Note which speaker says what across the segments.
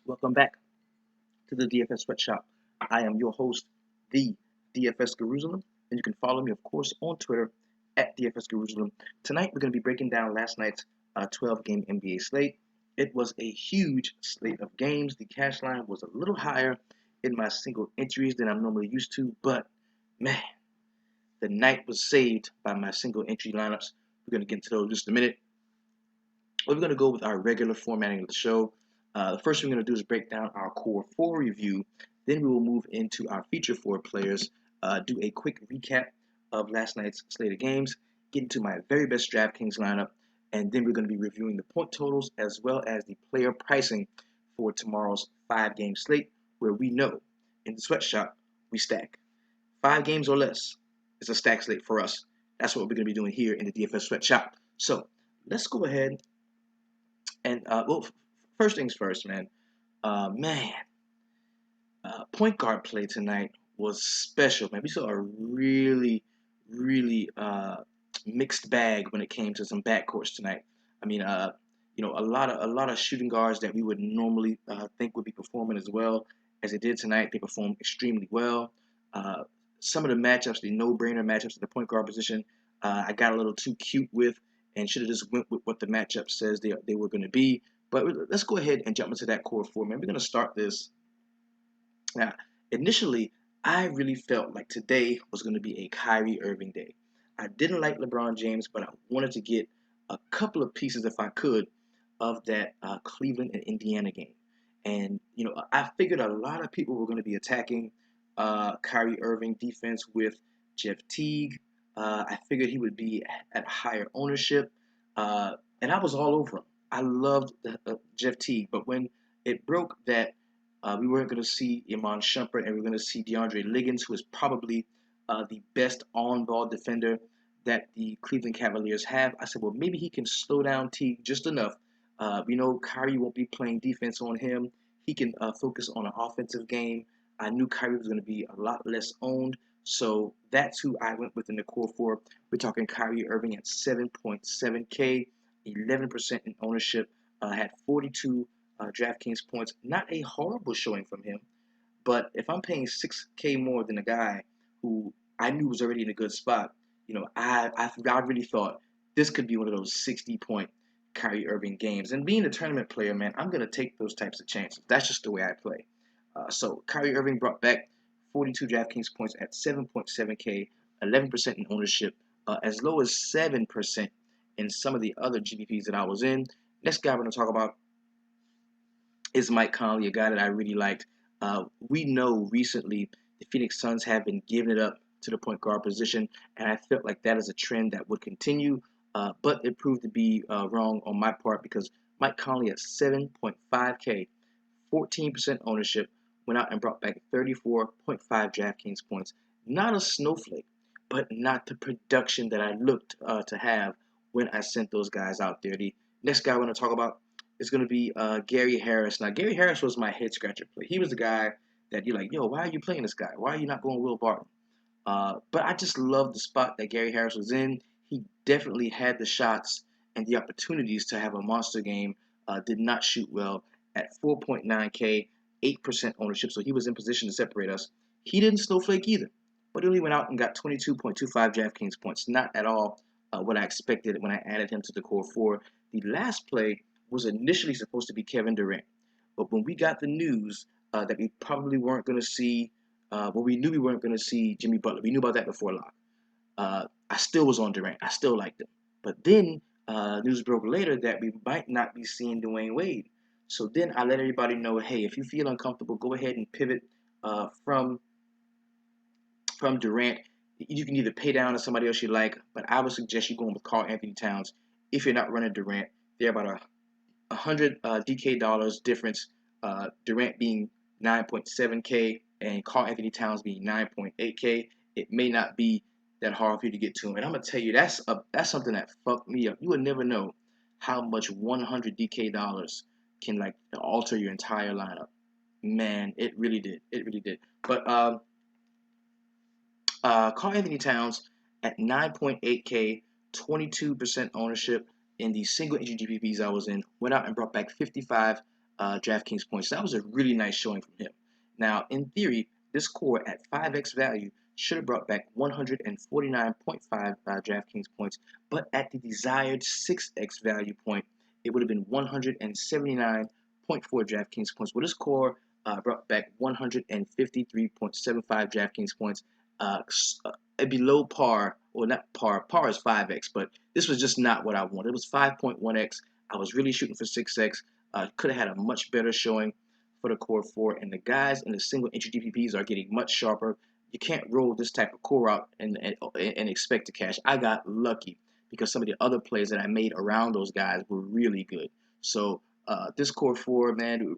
Speaker 1: Welcome back to the DFS Sweatshop. I am your host, the DFS Jerusalem, and you can follow me, of course, on Twitter at DFS Jerusalem. Tonight, we're going to be breaking down last night's 12-game NBA slate. It was a huge slate of games. The cash line was a little higher in my single entries than I'm normally used to, but man, the night was saved by my single entry lineups. We're going to get into those in just a minute. We're going to go with our regular formatting of the show. The first thing we're going to do is break down our core four review. Then we will move into our feature four players, do a quick recap of last night's slate of games, get into my very best DraftKings lineup, and then we're going to be reviewing the point totals as well as the player pricing for tomorrow's 5-game slate, where we know in the sweatshop we stack. 5 games or less is a stack slate for us. That's what we're going to be doing here in the DFS sweatshop. So let's go ahead and first things first, man. Point guard play tonight was special, man. We saw a really mixed bag when it came to some backcourts tonight. I mean, a lot of shooting guards that we would normally think would be performing as well as they did tonight. They performed extremely well. Some of the matchups, the no-brainer matchups at the point guard position, I got a little too cute with and should have just went with what the matchup says they were going to be. But let's go ahead and jump into that core four, man. We're going to start this. Now, initially, I really felt like today was going to be a Kyrie Irving day. I didn't like LeBron James, but I wanted to get a couple of pieces, if I could, of that Cleveland and Indiana game. And, I figured a lot of people were going to be attacking Kyrie Irving defense with Jeff Teague. I figured he would be at higher ownership, and I was all over him. I loved Jeff Teague, but when it broke that we weren't going to see Iman Shumpert and we were going to see DeAndre Liggins, who is probably the best on-ball defender that the Cleveland Cavaliers have, I said, well, maybe he can slow down Teague just enough. We know Kyrie won't be playing defense on him. He can focus on an offensive game. I knew Kyrie was going to be a lot less owned. So that's who I went with in the core four. We're talking Kyrie Irving at 7.7K, 11% in ownership, had 42 DraftKings points. Not a horrible showing from him, but if I'm paying 6K more than a guy who I knew was already in a good spot, I really thought this could be one of those 60-point Kyrie Irving games. And being a tournament player, man, I'm going to take those types of chances. That's just the way I play. So Kyrie Irving brought back 42 DraftKings points at 7.7K, 11% in ownership, as low as 7% in some of the other GPPs that I was in. Next guy we're going to talk about is Mike Conley, a guy that I really liked. We know recently the Phoenix Suns have been giving it up to the point guard position, and I felt like that is a trend that would continue, but it proved to be wrong on my part because Mike Conley at 7.5K, 14% ownership, went out and brought back 34.5 DraftKings points. Not a snowflake, but not the production that I looked to have when I sent those guys out there. The next guy I want to talk about is going to be Gary Harris. Now, Gary Harris was my head scratcher play. He was the guy that you're like, yo, why are you playing this guy? Why are you not going Will Barton? But I just love the spot that Gary Harris was in. He definitely had the shots and the opportunities to have a monster game. Did not shoot well at 4.9K, 8% ownership, so he was in position to separate us. He didn't snowflake either, but he only went out and got 22.25 DraftKings points. Not at all what I expected when I added him to the core four. The last play was initially supposed to be Kevin Durant, but when we got the news that we probably weren't going to see, we knew we weren't going to see Jimmy Butler. We knew about that before lock. I still was on Durant. I still liked him. But then news broke later that we might not be seeing Dwayne Wade. So then I let everybody know, hey, if you feel uncomfortable, go ahead and pivot from Durant. You can either pay down to somebody else you like, but I would suggest you going with Karl Anthony Towns if you're not running Durant. They're about $100 DK dollars difference. Durant being 9.7K and Karl Anthony Towns being 9.8K. It may not be that hard for you to get to him. And I'm gonna tell you, that's something that fucked me up. You would never know how much 100 DK dollars can alter your entire lineup. Man, it really did. It really did. But Karl Anthony Towns at 9.8K, 22% ownership in the single entry GPPs I was in, went out and brought back 55 DraftKings points. That was a really nice showing from him. Now, in theory, this core at 5x value should have brought back 149.5 DraftKings points, but at the desired 6x value point, it would have been 179.4 DraftKings points. Well, this core brought back 153.75 DraftKings points, below par, or not par. Par is 5x, but this was just not what I wanted. It was 5.1x. I was really shooting for 6x. Could have had a much better showing for the core 4, and the guys in the single entry GPPs are getting much sharper. You can't roll this type of core out and expect to cash. I got lucky because some of the other plays that I made around those guys were really good. So this core 4, man,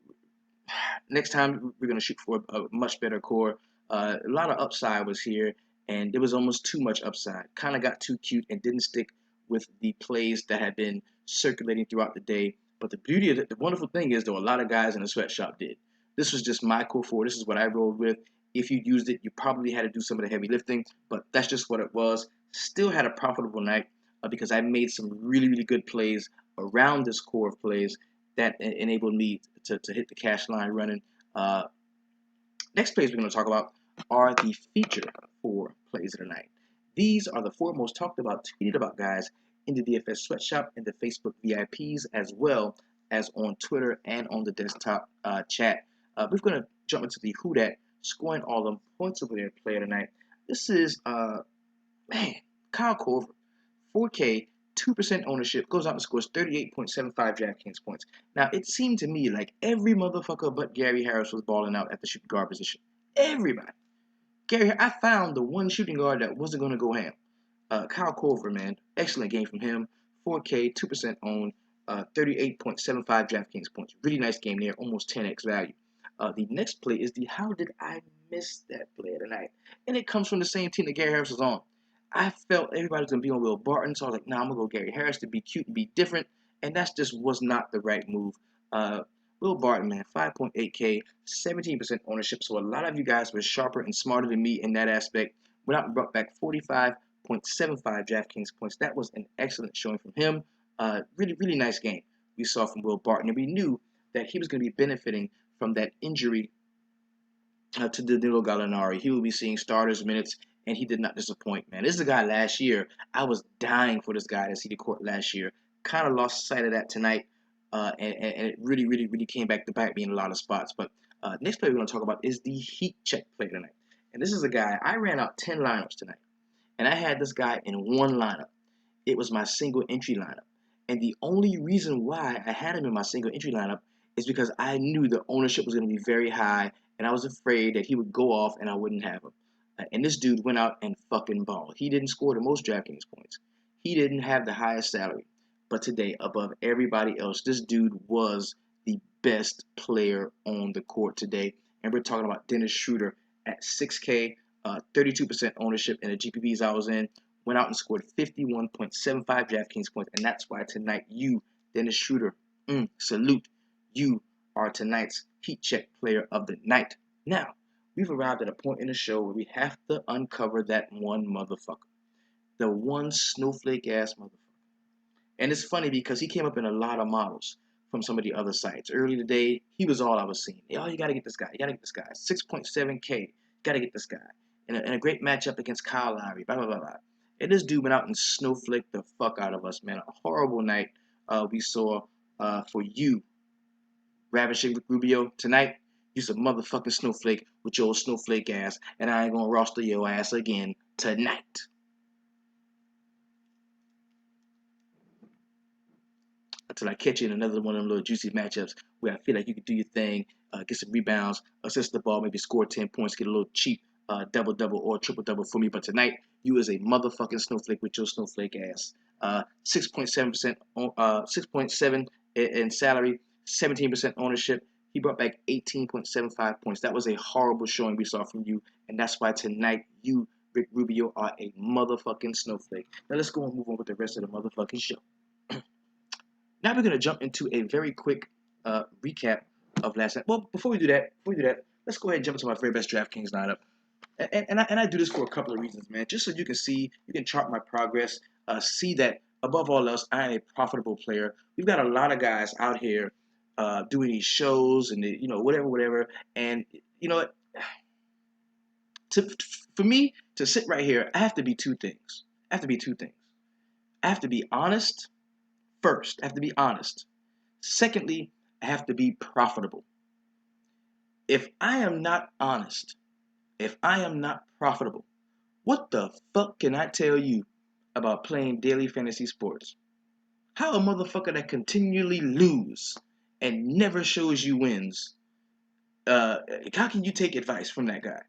Speaker 1: next time we're gonna shoot for a much better core. A lot of upside was here, and there was almost too much upside. Kind of got too cute and didn't stick with the plays that had been circulating throughout the day. But the beauty of it, the wonderful thing is, though, a lot of guys in the sweatshop did. This was just my core 4. This is what I rolled with. If you used it, you probably had to do some of the heavy lifting, but that's just what it was. Still had a profitable night because I made some really, really good plays around this core of plays that enabled me to hit the cash line running. Next plays we're going to talk about are the feature 4 plays of the night. These are the 4 most talked about, tweeted about guys in the DFS sweatshop and the Facebook VIPs, as well as on Twitter and on the desktop chat. We're going to jump into the Who Dat, scoring all the points over there play of the night. This is, man, Kyle Korver, 4K, 2% ownership, goes out and scores 38.75 DraftKings points. Now, it seemed to me like every motherfucker but Gary Harris was balling out at the shooting guard position. Everybody. I found the one shooting guard that wasn't going to go ham. Kyle Korver, man, excellent game from him. 4K, 2% owned, 38.75 DraftKings points. Really nice game there, almost 10x value. The next play is the How Did I Miss That Play of the night? And it comes from the same team that Gary Harris was on. I felt everybody was going to be on Will Barton, so I was like, nah, I'm going to go Gary Harris to be cute and be different, and that just was not the right move. Will Barton, man, 5.8K, 17% ownership, so a lot of you guys were sharper and smarter than me in that aspect. Went out and brought back 45.75 DraftKings points. That was an excellent showing from him. Really, really nice game we saw from Will Barton, and we knew that he was going to be benefiting from that injury to Danilo Gallinari. He will be seeing starters minutes, and he did not disappoint, man. This is a guy last year. I was dying for this guy to see the court last year. Kind of lost sight of that tonight, and it really, really, really came back to bite me in a lot of spots. But next play we're going to talk about is the heat check play tonight. And this is a guy, I ran out 10 lineups tonight, and I had this guy in one lineup. It was my single entry lineup. And the only reason why I had him in my single entry lineup is because I knew the ownership was going to be very high, and I was afraid that he would go off and I wouldn't have him. And this dude went out and fucking balled. He didn't score the most DraftKings points. He didn't have the highest salary. But today, above everybody else, this dude was the best player on the court today. And we're talking about Dennis Schroeder at 6K, 32% ownership in the GPPs I was in. Went out and scored 51.75 DraftKings points. And that's why tonight you, Dennis Schroeder, salute. You are tonight's heat check player of the night. Now, we've arrived at a point in the show where we have to uncover that one motherfucker. The one snowflake ass motherfucker. And it's funny because he came up in a lot of models from some of the other sites. Early today, he was all I was seeing. Oh, you got to get this guy. You got to get this guy. 6.7K. Got to get this guy. And a great matchup against Kyle Lowry. Blah, blah, blah, blah. And this dude went out and snowflaked the fuck out of us, man. A horrible night we saw for you, Ravishing Rubio. Tonight, you's a motherfucking snowflake with your old snowflake ass. And I ain't going to roster your ass again tonight. Until I catch you in another one of them little juicy matchups where I feel like you can do your thing, get some rebounds, assist the ball, maybe score 10 points, get a little cheap double-double or triple-double for me. But tonight, you is a motherfucking snowflake with your snowflake ass. 6.7%, 6.7 in salary, 17% ownership. He brought back 18.75 points. That was a horrible showing we saw from you, and that's why tonight you, Rick Rubio, are a motherfucking snowflake. Now let's go and move on with the rest of the motherfucking show. Now we're going to jump into a very quick recap of last night. Well, before we do that, let's go ahead and jump into my very best DraftKings lineup. And I do this for a couple of reasons, man. Just so you can see, you can chart my progress, see that above all else, I am a profitable player. We've got a lot of guys out here doing these shows and whatever. And you know, to, for me to sit right here, I have to be two things. I have to be two things. I have to be honest first. I have to be honest. Secondly, I have to be profitable. If I am not honest, if I am not profitable, what the fuck can I tell you about playing daily fantasy sports? How a motherfucker that continually lose and never shows you wins, how can you take advice from that guy?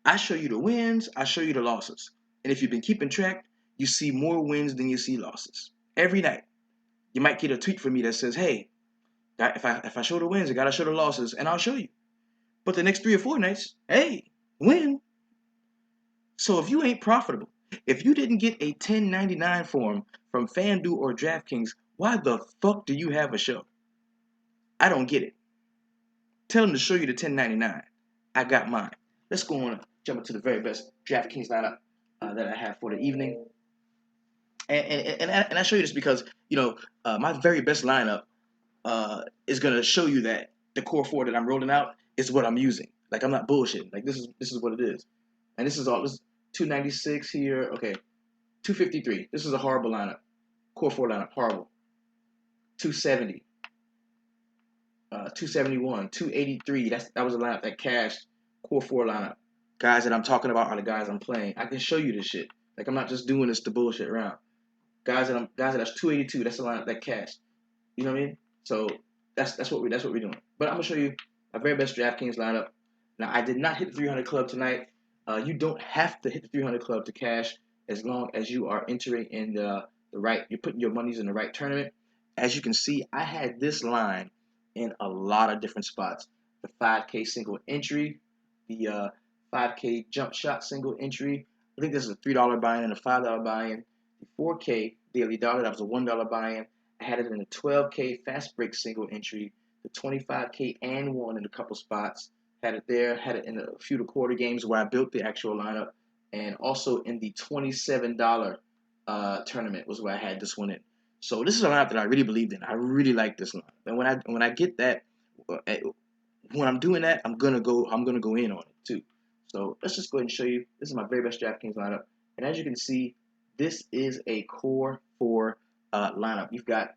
Speaker 1: I show you the wins, I show you the losses. And if you've been keeping track, you see more wins than you see losses. Every night. You might get a tweet from me that says, hey, if I show the wins, I gotta show the losses, and I'll show you. But the next 3 or 4 nights, hey, win. So if you ain't profitable, if you didn't get a 1099 form from FanDuel or DraftKings, why the fuck do you have a show? I don't get it. Tell them to show you the 1099. I got mine. Let's go on and jump into the very best DraftKings lineup that I have for the evening. And I show you this because, my very best lineup is going to show you that the core four that I'm rolling out is what I'm using. Like, I'm not bullshitting. Like, this is what it is. And this is 296 here. Okay, 253. This is a horrible lineup. Core four lineup, horrible. 270. 271, 283. That was a lineup that cashed. Core four lineup. Guys that I'm talking about are the guys I'm playing. I can show you this shit. Like, I'm not just doing this to bullshit around. Guys that's 282. That's the lineup that cashed. You know what I mean? So that's what we're doing. But I'm gonna show you my very best DraftKings lineup. Now I did not hit the 300 club tonight. You don't have to hit the 300 club to cash as long as you are entering in the right. You're putting your monies in the right tournament. As you can see, I had this line in a lot of different spots. The 5K single entry, the 5K jump shot single entry. I think this is a $3 buy-in and a $5 buy-in. The 4K daily dollar, that was a $1 buy-in. I had it in the 12K fast break single entry, the 25K and one in a couple spots. Had it there, had it in a few of the quarter games where I built the actual lineup, and also in the $27 tournament was where I had this one in. So this is a lineup that I really believed in. I really like this lineup, and when I get that, when I'm doing that, I'm gonna go in on it too. So let's just go ahead and show you. This is my very best DraftKings lineup, and as you can see, this is a core four lineup. You've got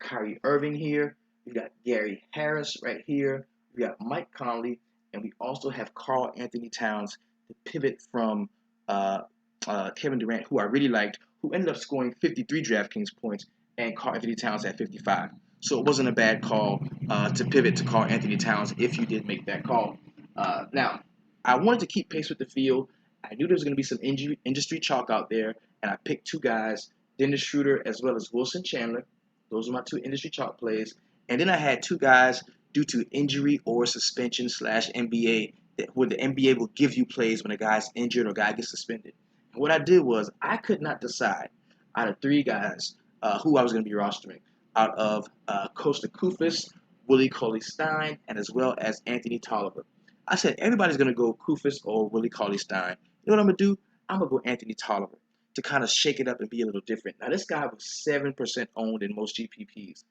Speaker 1: Kyrie Irving here. You've got Gary Harris right here. We got Mike Conley, and we also have Karl Anthony Towns to pivot from Kevin Durant, who I really liked, who ended up scoring 53 DraftKings points, and Karl Anthony Towns at 55. So it wasn't a bad call to pivot to Karl Anthony Towns if you did make that call. Now, I wanted to keep pace with the field. I knew there was going to be some industry chalk out there, and I picked two guys, Dennis Schroeder as well as Wilson Chandler. Those are my two industry chalk plays. And then I had two guys due to injury or suspension / NBA, where the NBA will give you plays when a guy's injured or a guy gets suspended. And what I did was I could not decide out of three guys who I was going to be rostering. Out of Costa Koufos, Willie Cauley-Stein, and as well as Anthony Tolliver. I said everybody's going to go Koufos or Willie Cauley-Stein. You know what I'm going to do? I'm going to go Anthony Tolliver to kind of shake it up and be a little different. Now, this guy was 7% owned in most GPPs.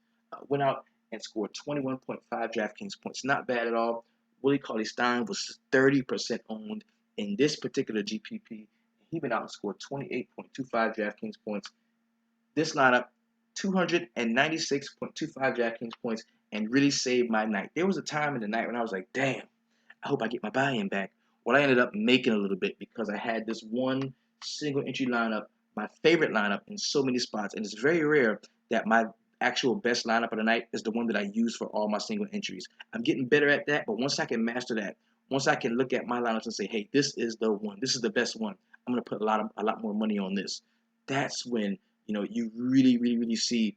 Speaker 1: Went out and scored 21.5 DraftKings points. Not bad at all. Willie Cauley-Stein was 30% owned in this particular GPP. He went out and scored 28.25 DraftKings points. This lineup, 296.25 DraftKings points, and really saved my night. There was a time in the night when I was like, damn, I hope I get my buy-in back. Well, I ended up making a little bit because I had this one single entry lineup, my favorite lineup in so many spots, and it's very rare that my actual best lineup of the night is the one that I use for all my single entries. I'm getting better at that, but once I can master that, once I can look at my lineups and say, hey, this is the one, this is the best one, I'm gonna put a lot more money on this. That's when you really see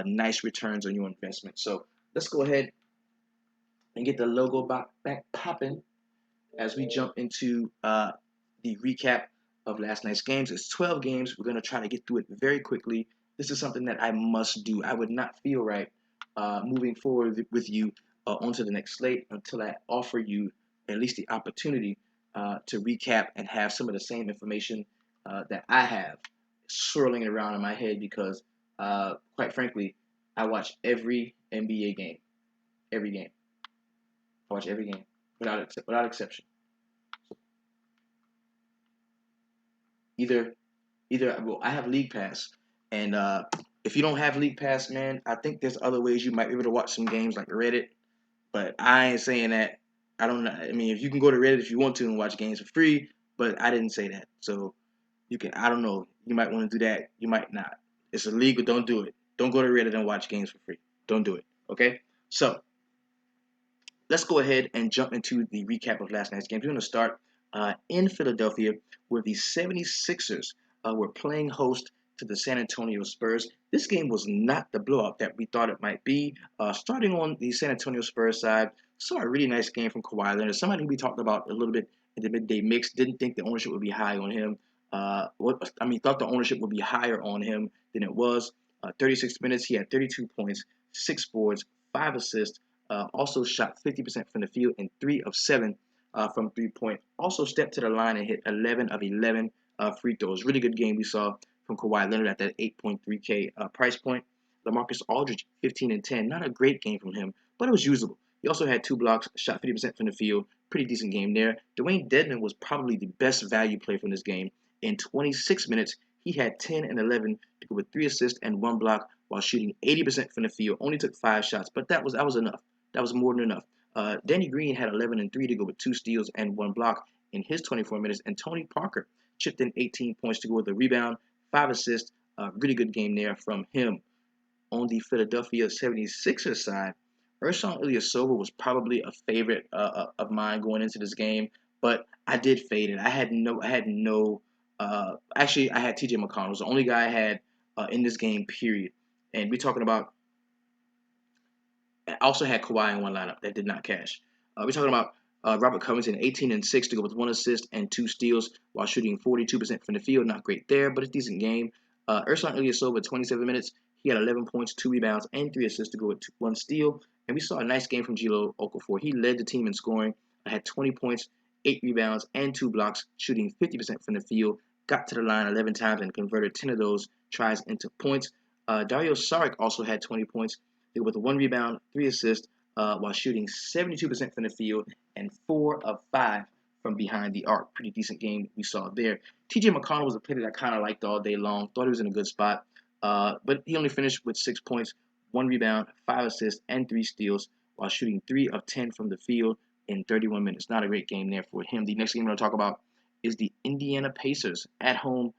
Speaker 1: nice returns on your investment. So let's go ahead and get the logo back popping as we jump into the recap of last night's games. It's 12 games. We're going to try to get through it very quickly. This is something that I must do. I would not feel right moving forward with you onto the next slate until I offer you at least the opportunity to recap and have some of the same information that I have swirling around in my head because, quite frankly, I watch every NBA game. every game. I watch every game without exception. So either well, I have League Pass, and if you don't have League Pass, man, I think there's other ways you might be able to watch some games like Reddit. But I ain't saying that. I don't know. I mean, if you can go to Reddit if you want to and watch games for free, but I didn't say that. So you can. I don't know. You might want to do that. You might not. It's illegal. Don't do it. Don't go to Reddit and watch games for free. Don't do it. Okay. So let's go ahead and jump into the recap of last night's game. We're going to start in Philadelphia where the 76ers were playing host to the San Antonio Spurs. This game was not the blowout that we thought it might be. Starting on the San Antonio Spurs side, saw a really nice game from Kawhi Leonard, somebody who we talked about a little bit in the midday mix. Didn't think the ownership would be high on him. Thought the ownership would be higher on him than it was. 36 minutes, he had 32 points, 6 boards, 5 assists. Also shot 50% from the field and 3 of 7 from 3-point. Also stepped to the line and hit 11 of 11 free throws. Really good game we saw from Kawhi Leonard at that 8.3K price point. LaMarcus Aldridge, 15 and 10. Not a great game from him, but it was usable. He also had 2 blocks, shot 50% from the field. Pretty decent game there. Dwayne Dedmon was probably the best value play from this game. In 26 minutes, he had 10 and 11 to go with 3 assists and 1 block while shooting 80% from the field. Only took 5 shots, but that was enough. That was more than enough. Danny Green had 11 and 3 to go with 2 steals and 1 block in his 24 minutes. And Tony Parker chipped in 18 points to go with a rebound, 5 assists. Really good game there from him. On the Philadelphia 76ers side, Ersan Ilyasova was probably a favorite of mine going into this game, but I did fade it. I had actually, I had TJ McConnell. It was the only guy I had in this game, period. And we're talking about, I also had Kawhi in one lineup that did not cash. We're talking about Robert Covington, 18 and 6 to go with 1 assist and 2 steals while shooting 42% from the field. Not great there, but a decent game. Ersan Ilyasova, 27 minutes. He had 11 points, 2 rebounds, and 3 assists to go with 1 steal. And we saw a nice game from Jahlil Okafor. He led the team in scoring. Had 20 points, 8 rebounds, and 2 blocks, shooting 50% from the field. Got to the line 11 times and converted 10 of those tries into points. Dario Saric also had 20 points with 1 rebound, 3 assists, while shooting 72% from the field and 4 of 5 from behind the arc. Pretty decent game we saw there. TJ McConnell was a player that I kind of liked all day long. Thought he was in a good spot. But he only finished with 6 points, 1 rebound, 5 assists, and 3 steals while shooting 3 of 10 from the field in 31 minutes. Not a great game there for him. The next game I'm going to talk about is the Indiana Pacers at home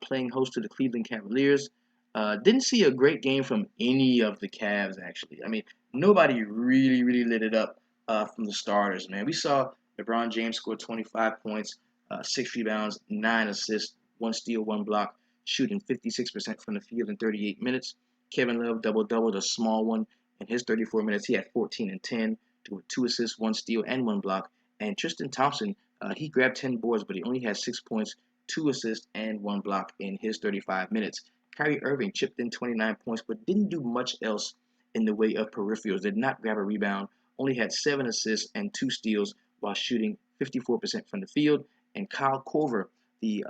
Speaker 1: playing host to the Cleveland Cavaliers. Didn't see a great game from any of the Cavs, actually. I mean, nobody really lit it up from the starters, man. We saw LeBron James score 25 points, 6 rebounds, 9 assists, 1 steal, 1 block, shooting 56% from the field in 38 minutes. Kevin Love double-doubled, a small one in his 34 minutes. He had 14 and 10 with 2 assists, 1 steal, and 1 block. And Tristan Thompson, he grabbed 10 boards, but he only had 6 points, 2 assists, and 1 block in his 35 minutes. Kyrie Irving chipped in 29 points, but didn't do much else in the way of peripherals. Did not grab a rebound. Only had 7 assists and 2 steals while shooting 54% from the field. And Kyle Korver, the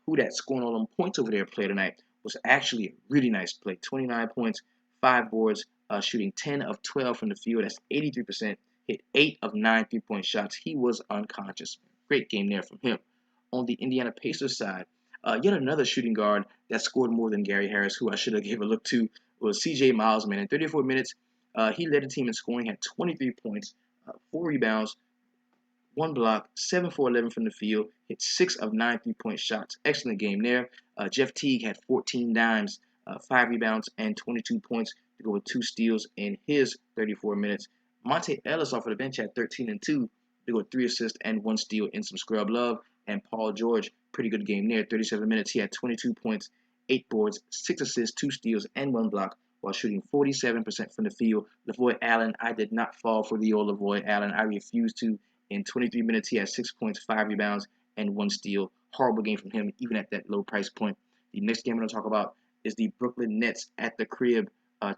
Speaker 1: who that scoring all them points over there play tonight, was actually a really nice play. 29 points, 5 boards, shooting 10 of 12 from the field. That's 83%. Hit 8 of 9 3-point shots. He was unconscious. Great game there from him. On the Indiana Pacers side, yet another shooting guard that scored more than Gary Harris, who I should have given a look to, was C.J. Miles, man. In 34 minutes, he led the team in scoring, had 23 points, 4 rebounds, 1 block, 7 for 11 from the field, hit 6 of 9 3-point shots. Excellent game there. Jeff Teague had 14 dimes, 5 rebounds, and 22 points to go with 2 steals in his 34 minutes. Monte Ellis off of the bench had 13 and 2 to go with 3 assists and 1 steal in some scrub love. And Paul George, pretty good game there. 37 minutes, he had 22 points, 8 boards, 6 assists, 2 steals, and 1 block while shooting 47% from the field. Lavoy Allen, I did not fall for the old Lavoy Allen. I refused to. In 23 minutes, he had 6 points, 5 rebounds, and 1 steal. Horrible game from him, even at that low price point. The next game I'm going to talk about is the Brooklyn Nets at the crib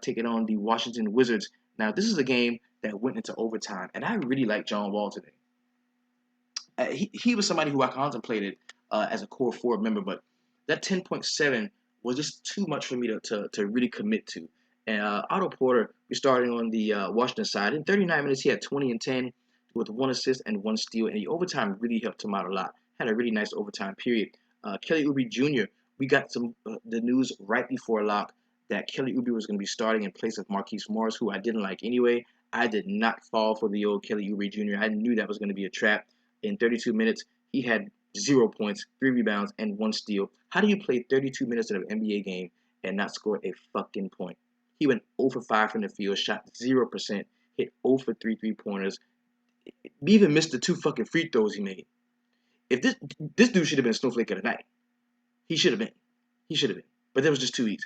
Speaker 1: taking on the Washington Wizards. Now, this is a game that went into overtime, and I really like John Wall today. He was somebody who I contemplated as a core 4 member, but that 10.7 was just too much for me to really commit to. And Otto Porter We're starting on the Washington side. In 39 minutes, he had 20 and 10 with 1 assist and 1 steal, and the overtime really helped him out a lot. Had a really nice overtime period. Kelly Oubre Jr., we got the news right before lock that Kelly Oubre was going to be starting in place of Marquise Morris, who I didn't like anyway. I did not fall for the old Kelly Oubre Jr. I knew that was going to be a trap. In 32 minutes, he had 0 points, 3 rebounds, and 1 steal. How do you play 32 minutes of an NBA game and not score a fucking point? He went 0 for 5 from the field, shot 0%, hit 0 for 3 3-pointers. He even missed the 2 fucking free throws he made. If this dude should have been Snowflake of the night. He should have been. He should have been. But that was just too easy.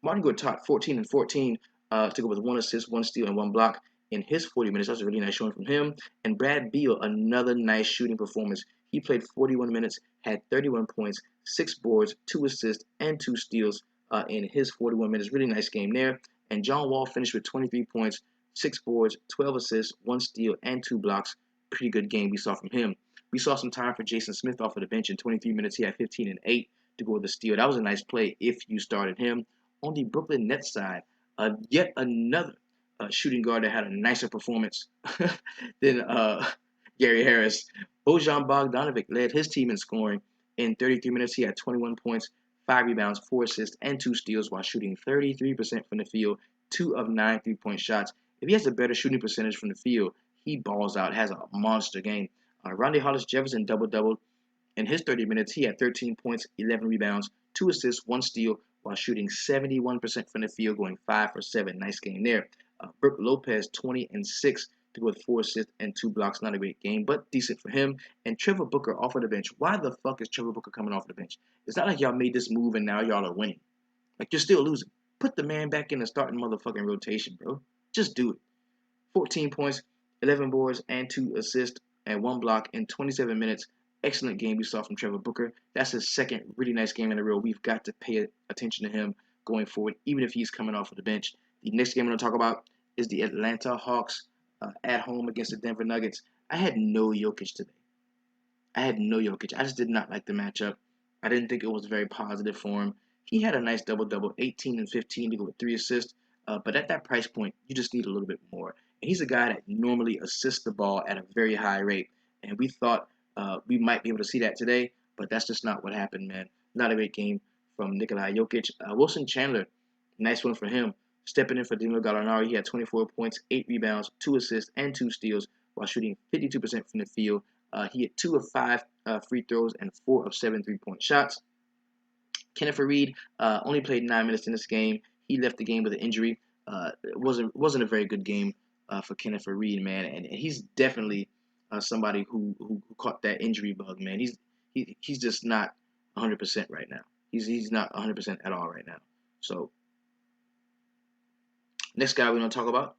Speaker 1: Martin Gortat, 14 and 14, to go with 1 assist, 1 steal, and 1 block in his 40 minutes. That's a really nice showing from him. And Brad Beal, another nice shooting performance. He played 41 minutes, had 31 points, 6 boards, 2 assists, and 2 steals in his 41 minutes. Really nice game there. And John Wall finished with 23 points, 6 boards, 12 assists, 1 steal, and 2 blocks. Pretty good game we saw from him. We saw some time for Jason Smith off of the bench. In 23 minutes, he had 15 and 8 to go with the steal. That was a nice play if you started him. On the Brooklyn Nets side, yet another shooting guard that had a nicer performance than Gary Harris. Bojan Bogdanovic led his team in scoring. In 33 minutes, he had 21 points, 5 rebounds, 4 assists, and 2 steals while shooting 33% from the field, 2 of 9 3-point shots. If he has a better shooting percentage from the field, he balls out, has a monster game. Rondae Hollis-Jefferson double-doubled. In his 30 minutes, he had 13 points, 11 rebounds, 2 assists, 1 steal, while shooting 71% from the field, going 5 for 7. Nice game there. Brook Lopez, 20 and 6 to go with 4 assists and 2 blocks. Not a great game, but decent for him. And Trevor Booker off of the bench. Why the fuck is Trevor Booker coming off the bench? It's not like y'all made this move and now y'all are winning. Like, you're still losing. Put the man back in the starting motherfucking rotation, bro. Just do it. 14 points, 11 boards, and 2 assists, and 1 block in 27 minutes. Excellent game we saw from Trevor Booker. That's his second really nice game in a row. We've got to pay attention to him going forward, even if he's coming off of the bench. The next game I'm going to talk about is the Atlanta Hawks at home against the Denver Nuggets. I had no Jokic today. I just did not like the matchup. I didn't think it was very positive for him. He had a nice double-double, 18 and 15 to go with 3 assists. But at that price point, you just need a little bit more. And he's a guy that normally assists the ball at a very high rate. And we thought we might be able to see that today, but that's just not what happened, man. Not a great game from Nikola Jokic. Wilson Chandler, nice one for him. Stepping in for Danilo Gallinari, he had 24 points, 8 rebounds, 2 assists, and 2 steals while shooting 52% from the field. He hit 2 of 5 free throws and 4 of 7 3-point shots. Kenneth Faried only played 9 minutes in this game. He left the game with an injury. It wasn't a very good game for Kenneth Faried, man, and he's definitely somebody who caught that injury bug, man. He's just not 100% right now. He's not 100% at all right now. So next guy we're going to talk about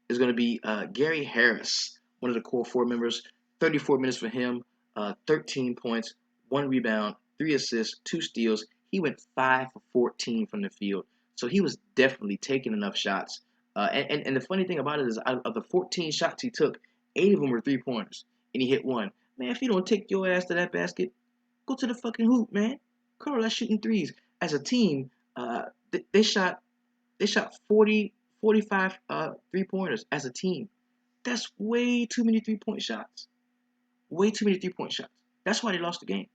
Speaker 1: is going to be Gary Harris, one of the core 4 members. 34 minutes for him, 13 points, 1 rebound, 3 assists, 2 steals. He went 5 for 14 from the field. So he was definitely taking enough shots. And the funny thing about it is, out of the 14 shots he took, 8 of them were 3-pointers, and he hit 1. Man, if you don't take your ass to that basket, go to the fucking hoop, man. Colorado shooting threes. As a team, they shot 40, 45 3-pointers as a team. That's way too many 3-point shots. Way too many 3-point shots. That's why they lost the game.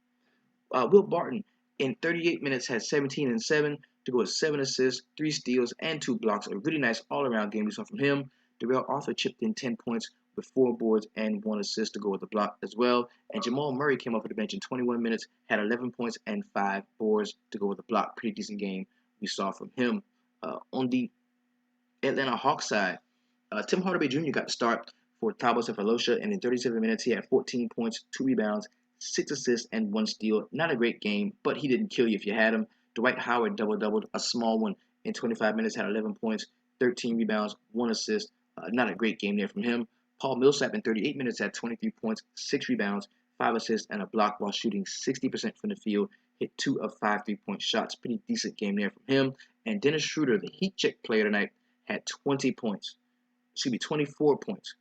Speaker 1: Will Barton, in 38 minutes, had 17 and 7 to go with 7 assists, 3 steals, and 2 blocks. A really nice all-around game we saw from him. Darrell Arthur chipped in 10 points with 4 boards and 1 assist to go with the block as well. And Jamal Murray came off the bench in 21 minutes, had 11 points and 5 boards to go with the block. Pretty decent game we saw from him. On the Atlanta Hawks side, Tim Hardaway Jr. got the start for Thabo Sefolosha, and in 37 minutes, he had 14 points, 2 rebounds, 6 assists, and 1 steal. Not a great game, but he didn't kill you if you had him. Dwight Howard double-doubled, a small one, in 25 minutes, had 11 points, 13 rebounds, 1 assist. Not a great game there from him. Paul Millsap in 38 minutes had 23 points, 6 rebounds, 5 assists, and a block while shooting 60% from the field. Hit 2 of 5 3-point shots. Pretty decent game there from him. And Dennis Schroeder, the Heat check player tonight, had 24 points,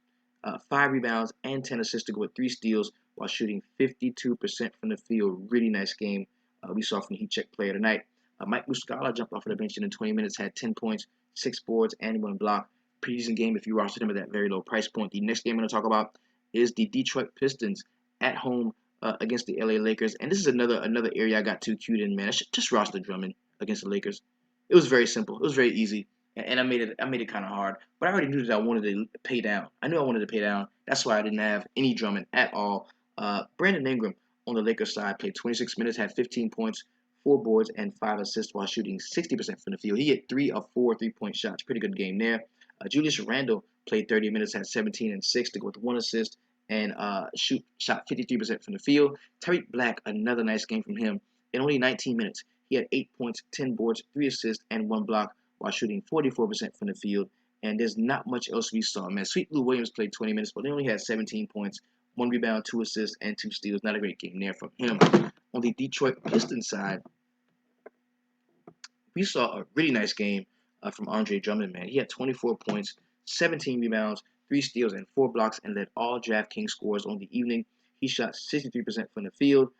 Speaker 1: 5 rebounds, and 10 assists to go with 3 steals while shooting 52% from the field. Really nice game we saw from the Heat check player tonight. Mike Muscala jumped off of the bench and in 20 minutes had 10 points, 6 boards, and 1 block. Pretty decent game if you rostered him at that very low price point. The next game I'm going to talk about is the Detroit Pistons at home against the LA Lakers, and this is another area I got too cute in, man. I should just roster Drummond against the Lakers. It was very simple. It was very easy, and I made it kind of hard. But I already knew that I wanted to pay down. I knew I wanted to pay down. That's why I didn't have any Drummond at all. Brandon Ingram on the Lakers side played 26 minutes, had 15 points, 4 boards, and 5 assists while shooting 60% from the field. He hit 3 of 4 3-point shots. Pretty good game there. Julius Randle played 30 minutes, had 17 and 6 to go with 1 assist, and shot 53% from the field. Tariq Black, another nice game from him. In only 19 minutes, he had 8 points, 10 boards, 3 assists, and 1 block while shooting 44% from the field. And there's not much else we saw, man. Sweet Lou Williams played 20 minutes, but he only had 17 points, 1 rebound, 2 assists, and 2 steals. Not a great game there from him. On the Detroit Pistons side, we saw a really nice game from Andre Drummond, man. He had 24 points, 17 rebounds, 3 steals, and 4 blocks, and led all DraftKings scores on the evening. He shot 63% from the field,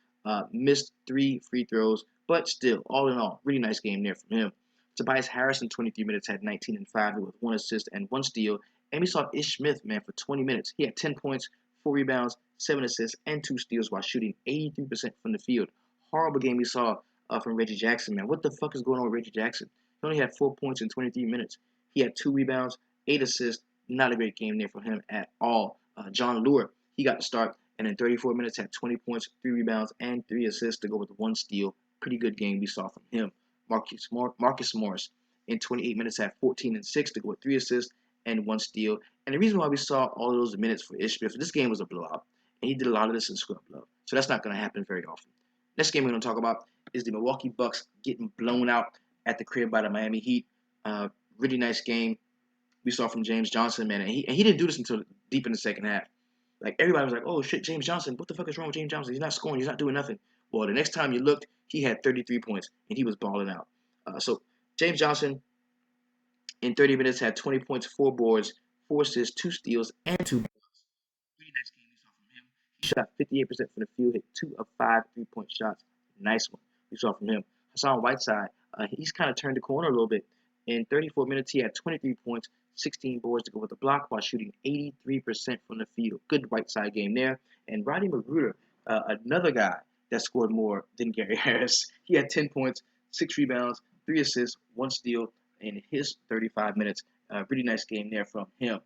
Speaker 1: missed 3 free throws, but still, all in all, really nice game there from him. Tobias Harris in 23 minutes had 19 and 5 with 1 assist and 1 steal. And we saw Ish Smith, man, for 20 minutes. He had 10 points, 4 rebounds, 7 assists, and 2 steals while shooting 83% from the field. Horrible game we saw from Reggie Jackson, man. What the fuck is going on with Reggie Jackson? He only had 4 points in 23 minutes. He had 2 rebounds, 8 assists. Not a great game there for him at all. John Lure, he got the start, and in 34 minutes had 20 points, 3 rebounds, and 3 assists to go with 1 steal. Pretty good game we saw from him. Marcus Morris in 28 minutes had 14 and 6 to go with 3 assists and 1 steal. And the reason why we saw all of those minutes for Ish Smith, this game was a blowout, and he did a lot of this in scrub love. So that's not going to happen very often. Next game we're going to talk about is the Milwaukee Bucks getting blown out at the crib by the Miami Heat. Really nice game we saw from James Johnson, man. And he didn't do this until deep in the second half. Like, everybody was like, oh, shit, James Johnson. What the fuck is wrong with James Johnson? He's not scoring. He's not doing nothing. Well, the next time you looked, he had 33 points, and he was balling out. So James Johnson, in 30 minutes, had 20 points, 4 boards, 4 assists, 2 steals, and 2 blocks. Really nice game we saw from him. He shot 58% from the field, hit 2 of 5 3-point shots. Nice one we saw from him. Hassan Whiteside, he's kind of turned the corner a little bit. In 34 minutes, he had 23 points, 16 boards to go with the block while shooting 83% from the field. Good Whiteside game there. And Rodney McGruder, another guy that scored more than Gary Harris. He had 10 points, 6 rebounds, 3 assists, 1 steal in his 35 minutes. Really nice game there from him.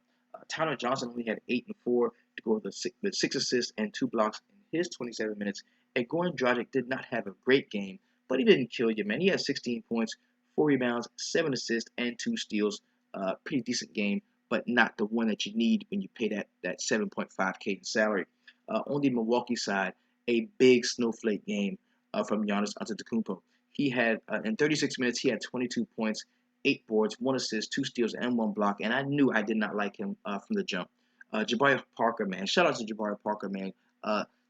Speaker 1: Tyler Johnson only had 8 and 4 to go with 6 assists and 2 blocks in his 27 minutes. And Goran Dragic did not have a great game, but he didn't kill you, man. He had 16 points, 4 rebounds, 7 assists, and 2 steals. Pretty decent game, but not the one that you need when you pay that 7.5K in salary. On the Milwaukee side, a big snowflake game from Giannis Antetokounmpo. He had, in 36 minutes, he had 22 points, 8 boards, 1 assist, 2 steals, and 1 block, and I knew I did not like him from the jump. Jabari Parker, man. Shout out to Jabari Parker, man.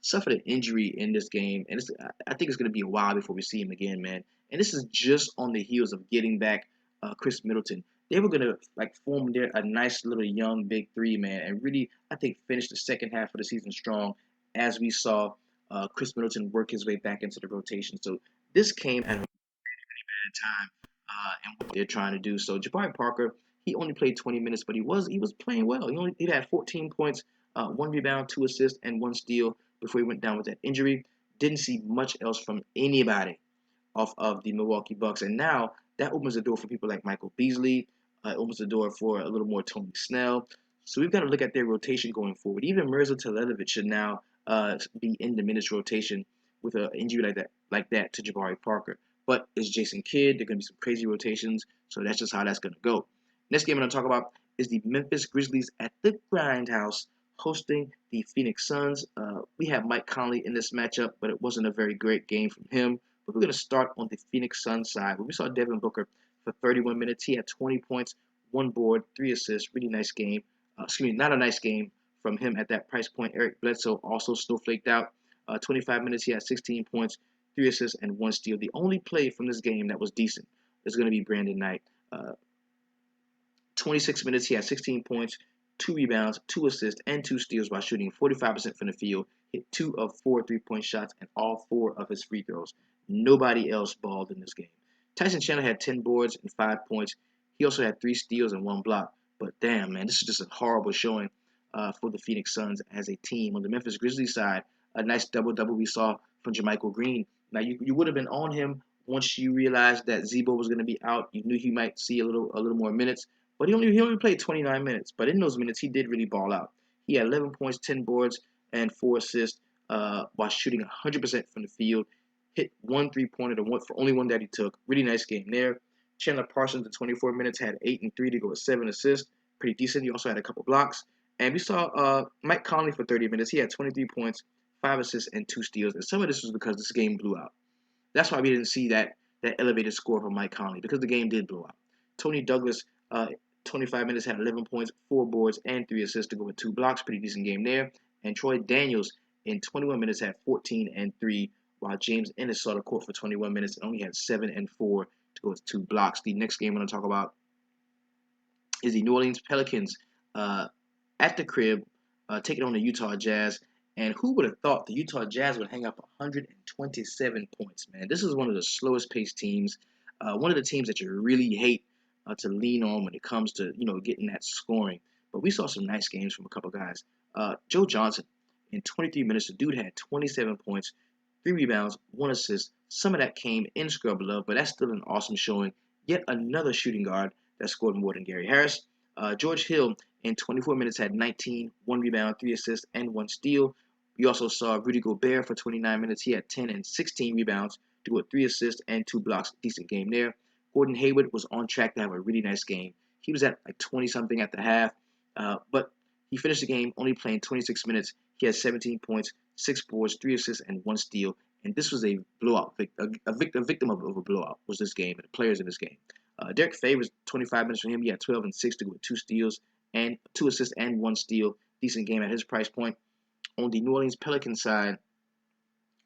Speaker 1: Suffered an injury in this game, and I think it's going to be a while before we see him again, man. And this is just on the heels of getting back Chris Middleton. They were going to form a nice little young big three, man, and really, I think, finish the second half of the season strong as we saw Chris Middleton work his way back into the rotation. So this came at a really bad time and what they're trying to do. So Jabari Parker, he only played 20 minutes, but he was playing well. He had 14 points, 1 rebound, 2 assists, and 1 steal before he went down with that injury. Didn't see much else from anybody off of the Milwaukee Bucks, and now that opens the door for people like Michael Beasley. It opens the door for a little more Tony Snell. So we've got to look at their rotation going forward. Even Mirza Teletovic should now be in the minutes rotation with an injury like that to Jabari Parker. But it's Jason Kidd. There are going to be some crazy rotations, so that's just how that's going to go. Next game I'm going to talk about is the Memphis Grizzlies at the Grindhouse hosting the Phoenix Suns. We have Mike Conley in this matchup, but it wasn't a very great game from him. But we're going to start on the Phoenix Suns side, where we saw Devin Booker for 31 minutes. He had 20 points, 1 board, 3 assists. Really nice game. Not a nice game from him at that price point. Eric Bledsoe also snowflaked out. 25 minutes, he had 16 points, 3 assists, and 1 steal. The only play from this game that was decent is going to be Brandon Knight. 26 minutes, he had 16 points, 2 rebounds, 2 assists, and 2 steals while shooting 45% from the field. Hit 2 of 4 3-point shots and all 4 of his free throws. Nobody else balled in this game. Tyson Chandler had 10 boards and 5 points. He also had 3 steals and 1 block. But damn, man, this is just a horrible showing for the Phoenix Suns as a team. On the Memphis Grizzlies side, a nice double-double we saw from JaMychal Green. Now, you would have been on him once you realized that Zebo was going to be out. You knew he might see a little more minutes, but he only played 29 minutes. But in those minutes, he did really ball out. He had 11 points, 10 boards, and 4 assists while shooting 100% from the field. Hit one three-pointer, for only one that he took. Really nice game there. Chandler Parsons in 24 minutes had 8 and 3 to go with 7 assists. Pretty decent. He also had a couple blocks. And we saw Mike Conley for 30 minutes. He had 23 points, 5 assists, and 2 steals. And some of this was because this game blew out. That's why we didn't see that elevated score from Mike Conley, because the game did blow out. Tony Douglas, 25 minutes, had 11 points, 4 boards, and 3 assists to go with 2 blocks. Pretty decent game there. And Troy Daniels in 21 minutes had 14 and 3, while James Ennis saw the court for 21 minutes and only had 7 and 4 to go with 2 blocks. The next game I'm going to talk about is the New Orleans Pelicans at the crib, taking on the Utah Jazz. And who would have thought the Utah Jazz would hang up 127 points, man? This is one of the slowest paced teams, one of the teams that you really hate to lean on when it comes to getting that scoring. But we saw some nice games from a couple guys. Joe Johnson, in 23 minutes, the dude had 27 points, 3 rebounds, 1 assist. Some of that came in scrub love, but that's still an awesome showing. Yet another shooting guard that scored more than Gary Harris. George Hill in 24 minutes had 19, 1 rebound, 3 assists, and 1 steal. We also saw Rudy Gobert for 29 minutes. He had 10 and 16 rebounds to go with 3 assists and 2 blocks. Decent game there. Gordon Hayward was on track to have a really nice game. He was at like 20-something at the half, but he finished the game only playing 26 minutes. He had 17 points, 6 boards, 3 assists, and 1 steal. And this was a blowout. A victim of a blowout was this game, and the players in this game. Derek Favors, 25 minutes for him. He had 12 and 6 to go with 2 steals and 2 assists and 1 steal. Decent game at his price point. On the New Orleans Pelicans side,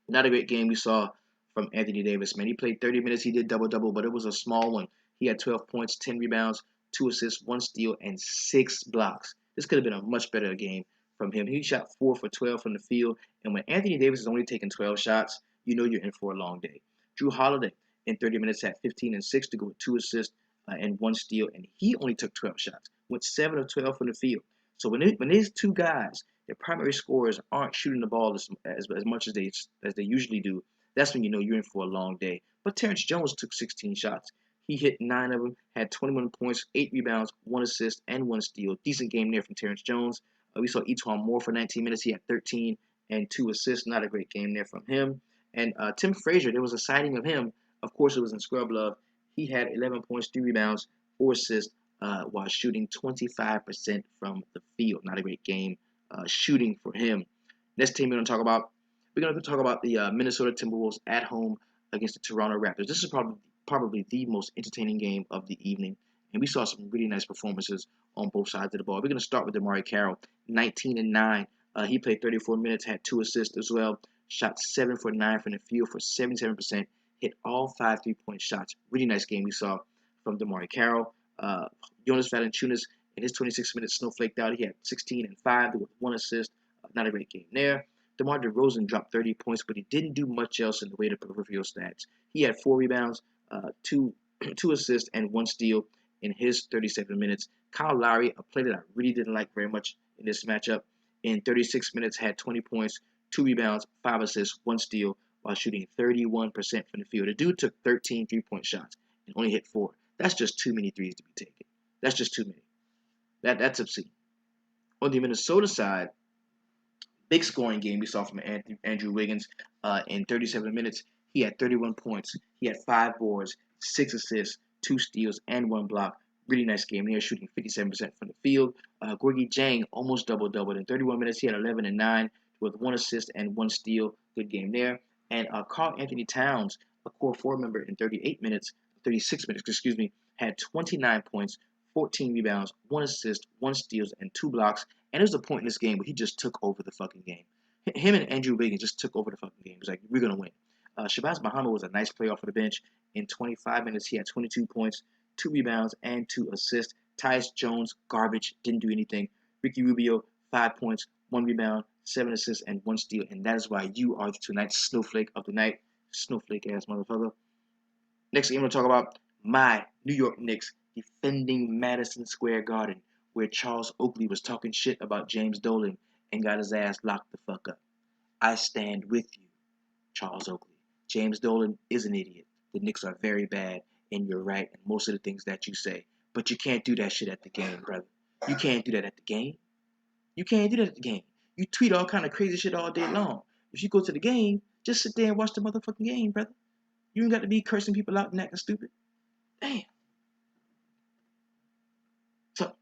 Speaker 1: not a great game we saw from Anthony Davis, man. He played 30 minutes. He did double-double, but it was a small one. He had 12 points, 10 rebounds, 2 assists, 1 steal, and 6 blocks. This could have been a much better game from him. He shot 4 for 12 from the field, and when Anthony Davis is only taking 12 shots, you know you're in for a long day. Drew Holiday in 30 minutes had 15 and 6 to go with 2 assists and 1 steal, and he only took 12 shots, went 7 of 12 from the field. So when these two guys, their primary scorers, aren't shooting the ball as much as they usually do, that's when you know you're in for a long day. But Terrence Jones took 16 shots. He hit 9 of them, had 21 points, 8 rebounds, 1 assist, and 1 steal. Decent game there from Terrence Jones. We saw Etuan Moore for 19 minutes. He had 13 and 2 assists. Not a great game there from him. And Tim Frazier, there was a sighting of him. Of course, it was in scrub love. He had 11 points, 3 rebounds, 4 assists, while shooting 25% from the field. Not a great game shooting for him. Next team we're going to talk about the Minnesota Timberwolves at home against the Toronto Raptors. This is probably the most entertaining game of the evening, and we saw some really nice performances on both sides of the ball. We're going to start with DeMarre Carroll, 19 and 9. He played 34 minutes, had 2 assists as well, shot 7 for 9 from the field for 77%, hit all 5 3-point shots. Really nice game we saw from DeMarre Carroll. Jonas Valanciunas, in his 26 minutes, snowflaked out. He had 16 and 5 with 1 assist. Not a great game there. DeMar DeRozan dropped 30 points, but he didn't do much else in the way of peripheral stats. He had 4 rebounds, two assists, and 1 steal in his 37 minutes. Kyle Lowry, a player that I really didn't like very much in this matchup, in 36 minutes had 20 points, 2 rebounds, 5 assists, 1 steal, while shooting 31% from the field. The dude took 13 3-point shots and only hit 4. That's just too many threes to be taken. That's just too many. That's obscene. On the Minnesota side, big scoring game we saw from Andrew Wiggins in 37 minutes. He had 31 points. He had 5 boards, 6 assists, 2 steals, and 1 block. Really nice game here, shooting 57% from the field. Gorgie Jang almost double-doubled. In 31 minutes, he had 11 and 9 with 1 assist and 1 steal. Good game there. And Karl Anthony Towns, a core 4 member in 36 minutes, had 29 points, 14 rebounds, 1 assist, 1 steals, and 2 blocks. And there was a point in this game where he just took over the fucking game. Him and Andrew Wiggins just took over the fucking game. It was like, we're going to win. Shabazz Muhammad was a nice player off of the bench. In 25 minutes, he had 22 points, 2 rebounds, and 2 assists. Tyus Jones, garbage, didn't do anything. Ricky Rubio, 5 points, 1 rebound, 7 assists, and 1 steal. And that is why you are tonight's snowflake of the night. Snowflake-ass motherfucker. Next game I'm going to talk about my New York Knicks defending Madison Square Garden. where Charles Oakley was talking shit about James Dolan and got his ass locked the fuck up. I stand with you, Charles Oakley. James Dolan is an idiot. The Knicks are very bad, and you're right in most of the things that you say. But you can't do that shit at the game, brother. You can't do that at the game. You can't do that at the game. You tweet all kind of crazy shit all day long. If you go to the game, just sit there and watch the motherfucking game, brother. You ain't got to be cursing people out and acting stupid. Damn. So,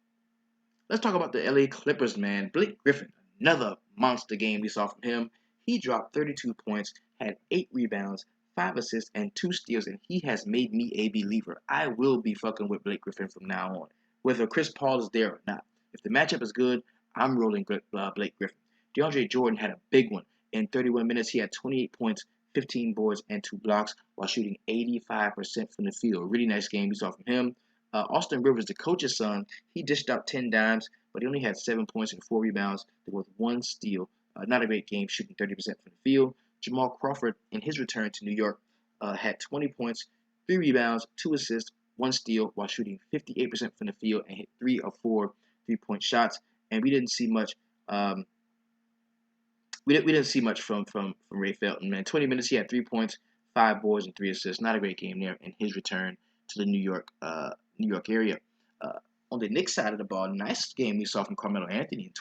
Speaker 1: let's talk about the LA Clippers, man. Blake Griffin, another monster game we saw from him. He dropped 32 points, had 8 rebounds, 5 assists, and 2 steals, and he has made me a believer. I will be fucking with Blake Griffin from now on, whether Chris Paul is there or not. If the matchup is good, I'm rolling Blake Griffin. DeAndre Jordan had a big one. In 31 minutes, he had 28 points, 15 boards, and 2 blocks while shooting 85% from the field. Really nice game we saw from him. Austin Rivers, the coach's son, he dished out 10 dimes, but he only had 7 points and 4 rebounds with 1 steal. Not a great game, shooting 30% from the field. Jamal Crawford, in his return to New York, had 20 points, 3 rebounds, 2 assists, 1 steal, while shooting 58% from the field and hit 3 of 4 3-point shots. And we didn't see much. We didn't see much from Ray Felton, man. 20 minutes, he had 3 points, 5 boards, and 3 assists. Not a great game there in his return to the New York area. On the Knicks side of the ball, nice game we saw from Carmelo Anthony. In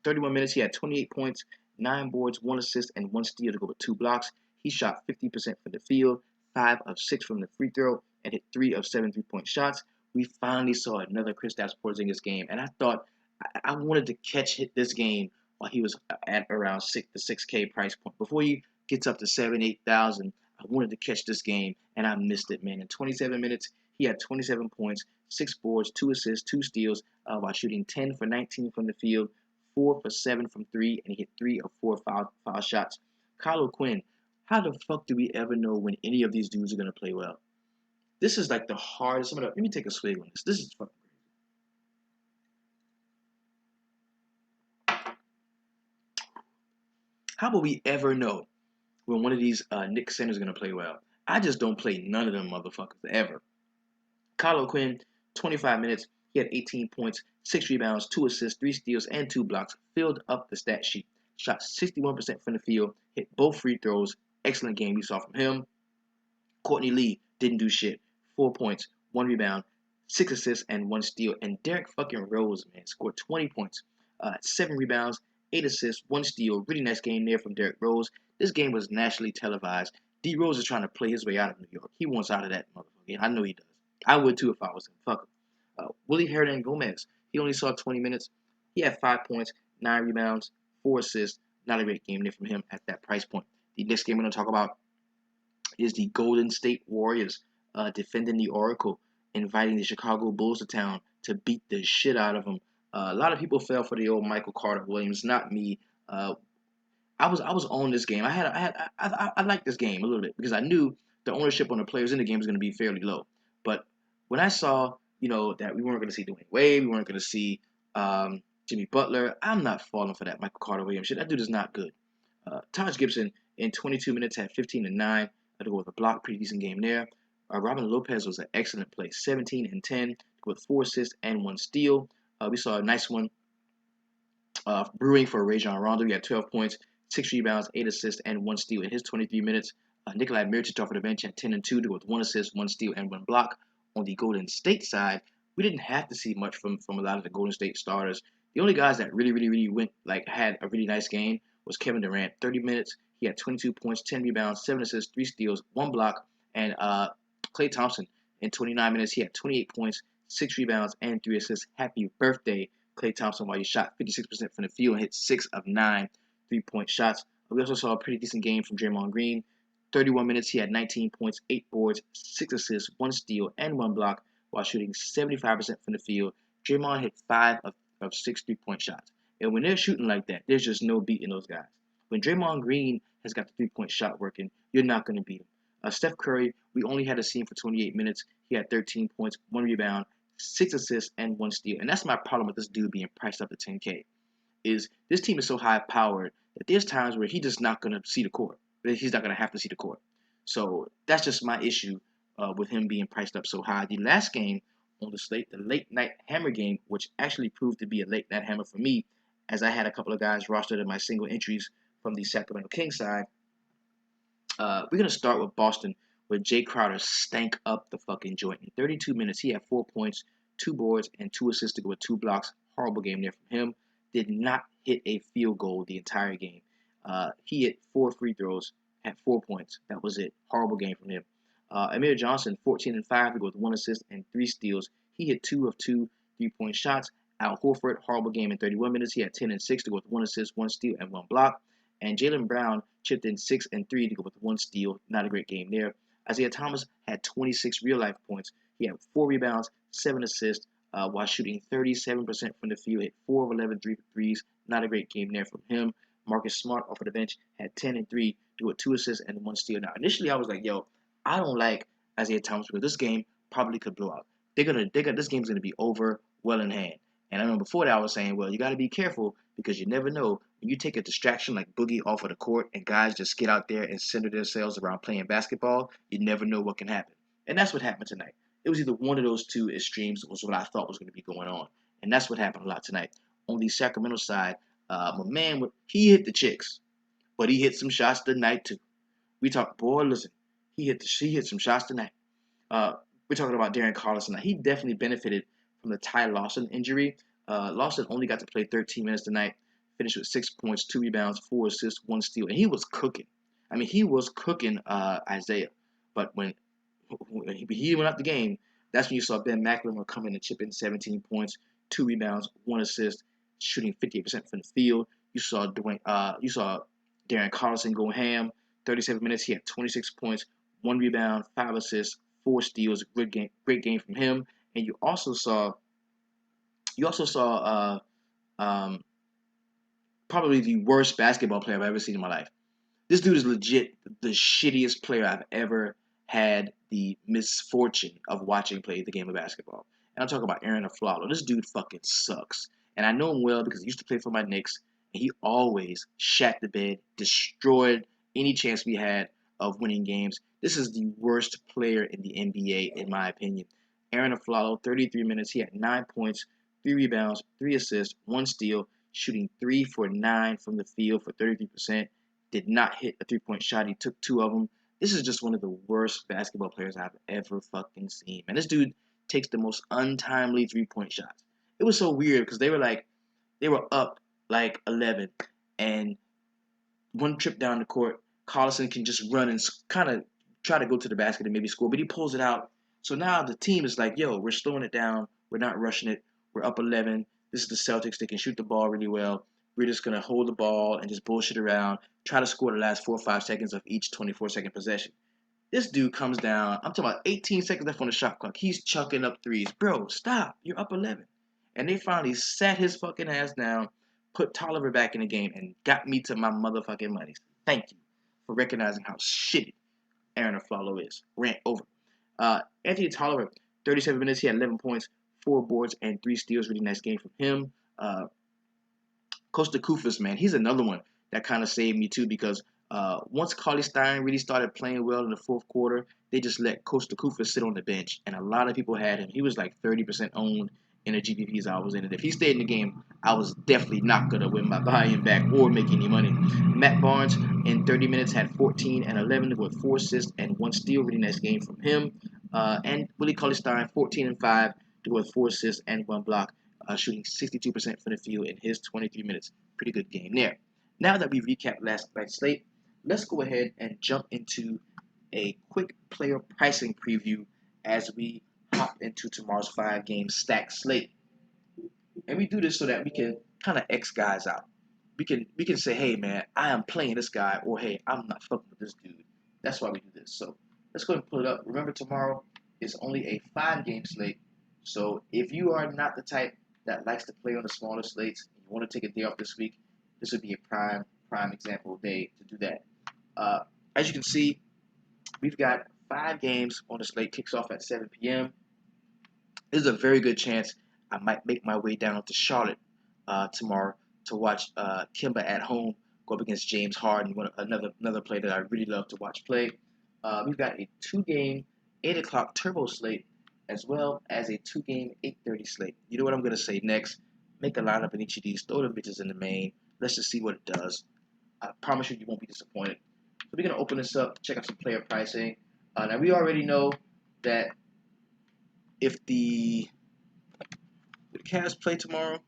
Speaker 1: 31 minutes, he had 28 points, 9 boards, 1 assist, and 1 steal to go with 2 blocks. He shot 50% from the field, 5 of 6 from the free throw, and hit 3 of 7 3-point shots. We finally saw another Kristaps Porzingis game, and I thought I wanted to catch this game while he was at around the 6K price point. Before he gets up to 7,000, 8,000, I wanted to catch this game, and I missed it, man. In 27 minutes, he had 27 points, 6 boards, 2 assists, 2 steals, while shooting 10 for 19 from the field, 4 for 7 from 3, and he hit 3 of 4 foul shots. Kyle O'Quinn, how the fuck do we ever know when any of these dudes are going to play well? This is like the hardest. Let me take a swig on this. This is fucking crazy. How will we ever know when one of these Knicks centers is going to play well? I just don't play none of them motherfuckers ever. Kyle O'Quinn, 25 minutes. He had 18 points, 6 rebounds, 2 assists, 3 steals, and 2 blocks. Filled up the stat sheet. Shot 61% from the field. Hit both free throws. Excellent game we saw from him. Courtney Lee didn't do shit. 4 points, 1 rebound, 6 assists, and 1 steal. And Derek fucking Rose, man, scored 20 points, 7 rebounds, 8 assists, 1 steal. Really nice game there from Derek Rose. This game was nationally televised. D Rose is trying to play his way out of New York. He wants out of that motherfucker. I know he does. I would too if I was him. Fuck him. Willie Hernan-Gomez, he only saw 20 minutes. He had 5 points, 9 rebounds, 4 assists. Not a great game there from him at that price point. The next game we're going to talk about is the Golden State Warriors defending the Oracle, inviting the Chicago Bulls to town to beat the shit out of them. A lot of people fell for the old Michael Carter Williams, not me. I was on this game. I liked this game a little bit because I knew the ownership on the players in the game was going to be fairly low. But when I saw, that we weren't going to see Dwayne Wade, we weren't going to see Jimmy Butler, I'm not falling for that Michael Carter Williams shit. That dude is not good. Taj Gibson in 22 minutes had 15 and 9 to go with a block, pretty decent game there. Robin Lopez was an excellent play, 17 and 10 with 4 assists and 1 steal. We saw a nice one brewing for Rajon Rondo. He had 12 points, 6 rebounds, 8 assists, and 1 steal in his 23 minutes. Nikolai Mirotic off of the bench had 10 and 2 to go with 1 assist, 1 steal, and 1 block. On the Golden State side, we didn't have to see much from a lot of the Golden State starters. The only guys that really went had a really nice game was Kevin Durant. 30 minutes, he had 22 points, 10 rebounds, 7 assists, 3 steals, 1 block, and Klay Thompson in 29 minutes, he had 28 points, 6 rebounds, and 3 assists. Happy birthday, Klay Thompson, while he shot 56% from the field and hit 6 of 9 3-point shots. We also saw a pretty decent game from Draymond Green. 31 minutes, he had 19 points, 8 boards, 6 assists, 1 steal, and 1 block while shooting 75% from the field. Draymond hit 5 of 6 3-point shots. And when they're shooting like that, there's just no beating those guys. When Draymond Green has got the 3-point shot working, you're not going to beat him. Steph Curry, we only had to see him for 28 minutes. He had 13 points, 1 rebound, 6 assists, and 1 steal. And that's my problem with this dude being priced up to 10K. Is this team is so high-powered that there's times where he's just not going to see the court. He's not going to have to see the court. So that's just my issue with him being priced up so high. The last game on the slate, the late night hammer game, which actually proved to be a late night hammer for me, as I had a couple of guys rostered in my single entries from the Sacramento Kings side. We're gonna start with Boston, where Jay Crowder stank up the fucking joint. In 32 minutes, he had 4 points, 2 boards, and 2 assists to go with 2 blocks. Horrible game there from him. Did not hit a field goal the entire game. He hit 4 free throws, had 4 points. That was it. Horrible game from him. Amir Johnson, 14 and 5 to go with 1 assist and 3 steals. He hit 2 of 2 3-point shots. Al Horford, horrible game in 31 minutes. He had 10 and 6 to go with 1 assist, 1 steal, and 1 block. And Jaylen Brown chipped in 6 and 3 to go with 1 steal. Not a great game there. Isaiah Thomas had 26 real life points. He had 4 rebounds, 7 assists, while shooting 37% from the field. Hit 4 of 11 threes. Not a great game there from him. Marcus Smart off of the bench had 10 and 3 to go with 2 assists and 1 steal. Now initially I was like, yo, I don't like Isaiah Thomas because this game probably could blow out. This game's gonna be over well in hand. And I know before that I was saying, well, you got to be careful because you never know when you take a distraction like Boogie off of the court and guys just get out there and center themselves around playing basketball. You never know what can happen, and that's what happened tonight. It was either one of those two extremes was what I thought was going to be going on, and that's what happened a lot tonight. On the Sacramento side, my man, he hit the chicks, but he hit some shots tonight too. We talked, boy, listen, he hit some shots tonight. Uh, we're talking about Darren Carlson. Now, he definitely benefited from the Ty Lawson injury. Lawson only got to play 13 minutes tonight, finished with 6 points, 2 rebounds, 4 assists, 1 steal, and he was cooking. I mean, he was cooking Isaiah. But when he went out the game, that's when you saw Ben McLemore come in and chip in 17 points, 2 rebounds, 1 assist, shooting 58% from the field. You saw Darren Carlson go ham. 37 minutes, he had 26 points, 1 rebound, 5 assists, 4 steals. Great game from him. And you also saw probably the worst basketball player I've ever seen in my life. This dude is legit the shittiest player I've ever had the misfortune of watching play the game of basketball. And I'm talking about Aaron Aflalo. This dude fucking sucks. And I know him well because he used to play for my Knicks. And he always shat the bed, destroyed any chance we had of winning games. This is the worst player in the NBA, in my opinion. Aaron Aflalo, 33 minutes. He had 9 points, 3 rebounds, 3 assists, 1 steal, shooting 3 for 9 from the field for 33%. Did not hit a 3-point shot. He took 2 of them. This is just one of the worst basketball players I've ever fucking seen. Man, this dude takes the most untimely 3-point shots. It was so weird because they were up like 11, and one trip down the court, Collison can just run and kind of try to go to the basket and maybe score, but he pulls it out. So now the team is like, yo, we're slowing it down. We're not rushing it. We're up 11. This is the Celtics. They can shoot the ball really well. We're just going to hold the ball and just bullshit around, try to score the last 4 or 5 seconds of each 24-second possession. This dude comes down. I'm talking about 18 seconds left on the shot clock. He's chucking up threes. Bro, stop. You're up 11. And they finally sat his fucking ass down, put Tolliver back in the game, and got me to my motherfucking money. Thank you for recognizing how shitty Aaron Aflalo is. Rant over. Anthony Tolliver, 37 minutes. He had 11 points, 4 boards, and 3 steals. Really nice game from him. Costa Kufis, man, he's another one that kind of saved me too because once Carly Stein really started playing well in the fourth quarter, they just let Costa Kufis sit on the bench, and a lot of people had him. He was like 30% owned in the GPPs I was in, and if he stayed in the game, I was definitely not gonna win my buy-in back or make any money. Matt Barnes in 30 minutes had 14 and 11 with 4 assists and 1 steal. Really nice game from him. And Willie Cauley Stein, 14 and 5 with 4 assists and 1 block. Shooting 62% from the field in his 23 minutes. Pretty good game there. Now that we've recapped last night's slate, let's go ahead and jump into a quick player pricing preview as we hop into tomorrow's 5-game stack slate. And we do this so that we can kind of X guys out. We can say, hey man, I am playing this guy, or hey, I'm not fucking with this dude. That's why we do this. So let's go ahead and pull it up. Remember, tomorrow is only a 5-game slate. So if you are not the type that likes to play on the smaller slates, and you want to take a day off this week, this would be a prime example day to do that. As you can see, we've got 5 games on the slate. Kicks off at 7 p.m. There's a very good chance I might make my way down to Charlotte tomorrow to watch Kimba at home go up against James Harden, another player that I really love to watch play. We've got a 2-game, 8 o'clock turbo slate as well as a 2-game 8:30 slate. You know what I'm gonna say next? Make a lineup in each of these. Throw the bitches in the main. Let's just see what it does. I promise you, you won't be disappointed. So we're gonna open this up, check out some player pricing. Now we already know that if the Cavs play tomorrow,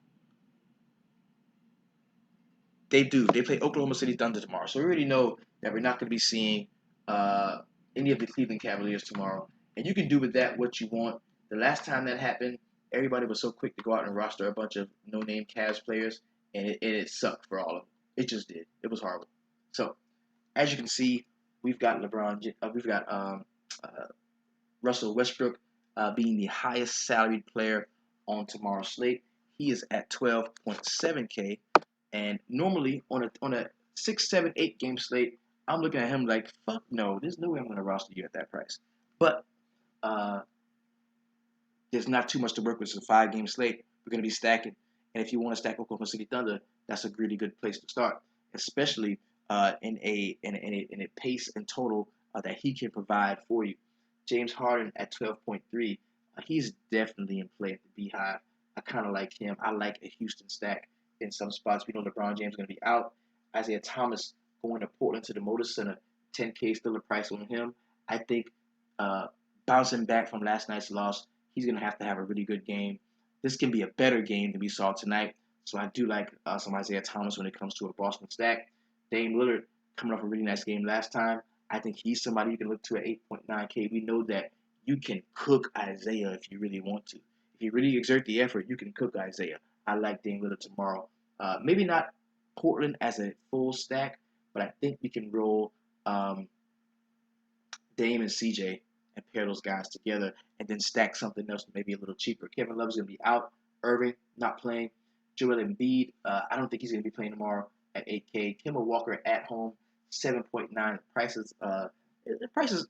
Speaker 1: they do. They play Oklahoma City Thunder tomorrow. So we already know that we're not going to be seeing uh, any of the Cleveland Cavaliers tomorrow. And you can do with that what you want. The last time that happened, everybody was so quick to go out and roster a bunch of no-name Cavs players, and it sucked for all of them. It just did. It was horrible. So as you can see, we've got Russell Westbrook being the highest salaried player on tomorrow's slate. He is at 12.7K, and normally on a 6, 7, 8 game slate, I'm looking at him like, fuck no, there's no way I'm going to roster you at that price. But uh, there's not too much to work with. It's a 5-game slate. We're going to be stacking, and if you want to stack Oklahoma City Thunder, that's a really good place to start, especially in a pace and total that he can provide for you. James Harden at 12.3. He's definitely in play at the Beehive. I kind of like him. I like a Houston stack in some spots. We know LeBron James is going to be out. Isaiah Thomas going to Portland to the Motor Center. 10K still a price on him. I think uh, bouncing back from last night's loss, he's going to have a really good game. This can be a better game than we saw tonight. So I do like some Isaiah Thomas when it comes to a Boston stack. Dame Lillard coming off a really nice game last time. I think he's somebody you can look to at 8.9K. We know that you can cook Isaiah if you really want to. If you really exert the effort, you can cook Isaiah. I like Dame Lillard tomorrow. Maybe not Portland as a full stack, but I think we can roll Dame and CJ and pair those guys together and then stack something else maybe a little cheaper. Kevin Love's going to be out. Irving not playing. Joel Embiid, I don't think he's going to be playing tomorrow at 8K. Kemba Walker at home, 7.9.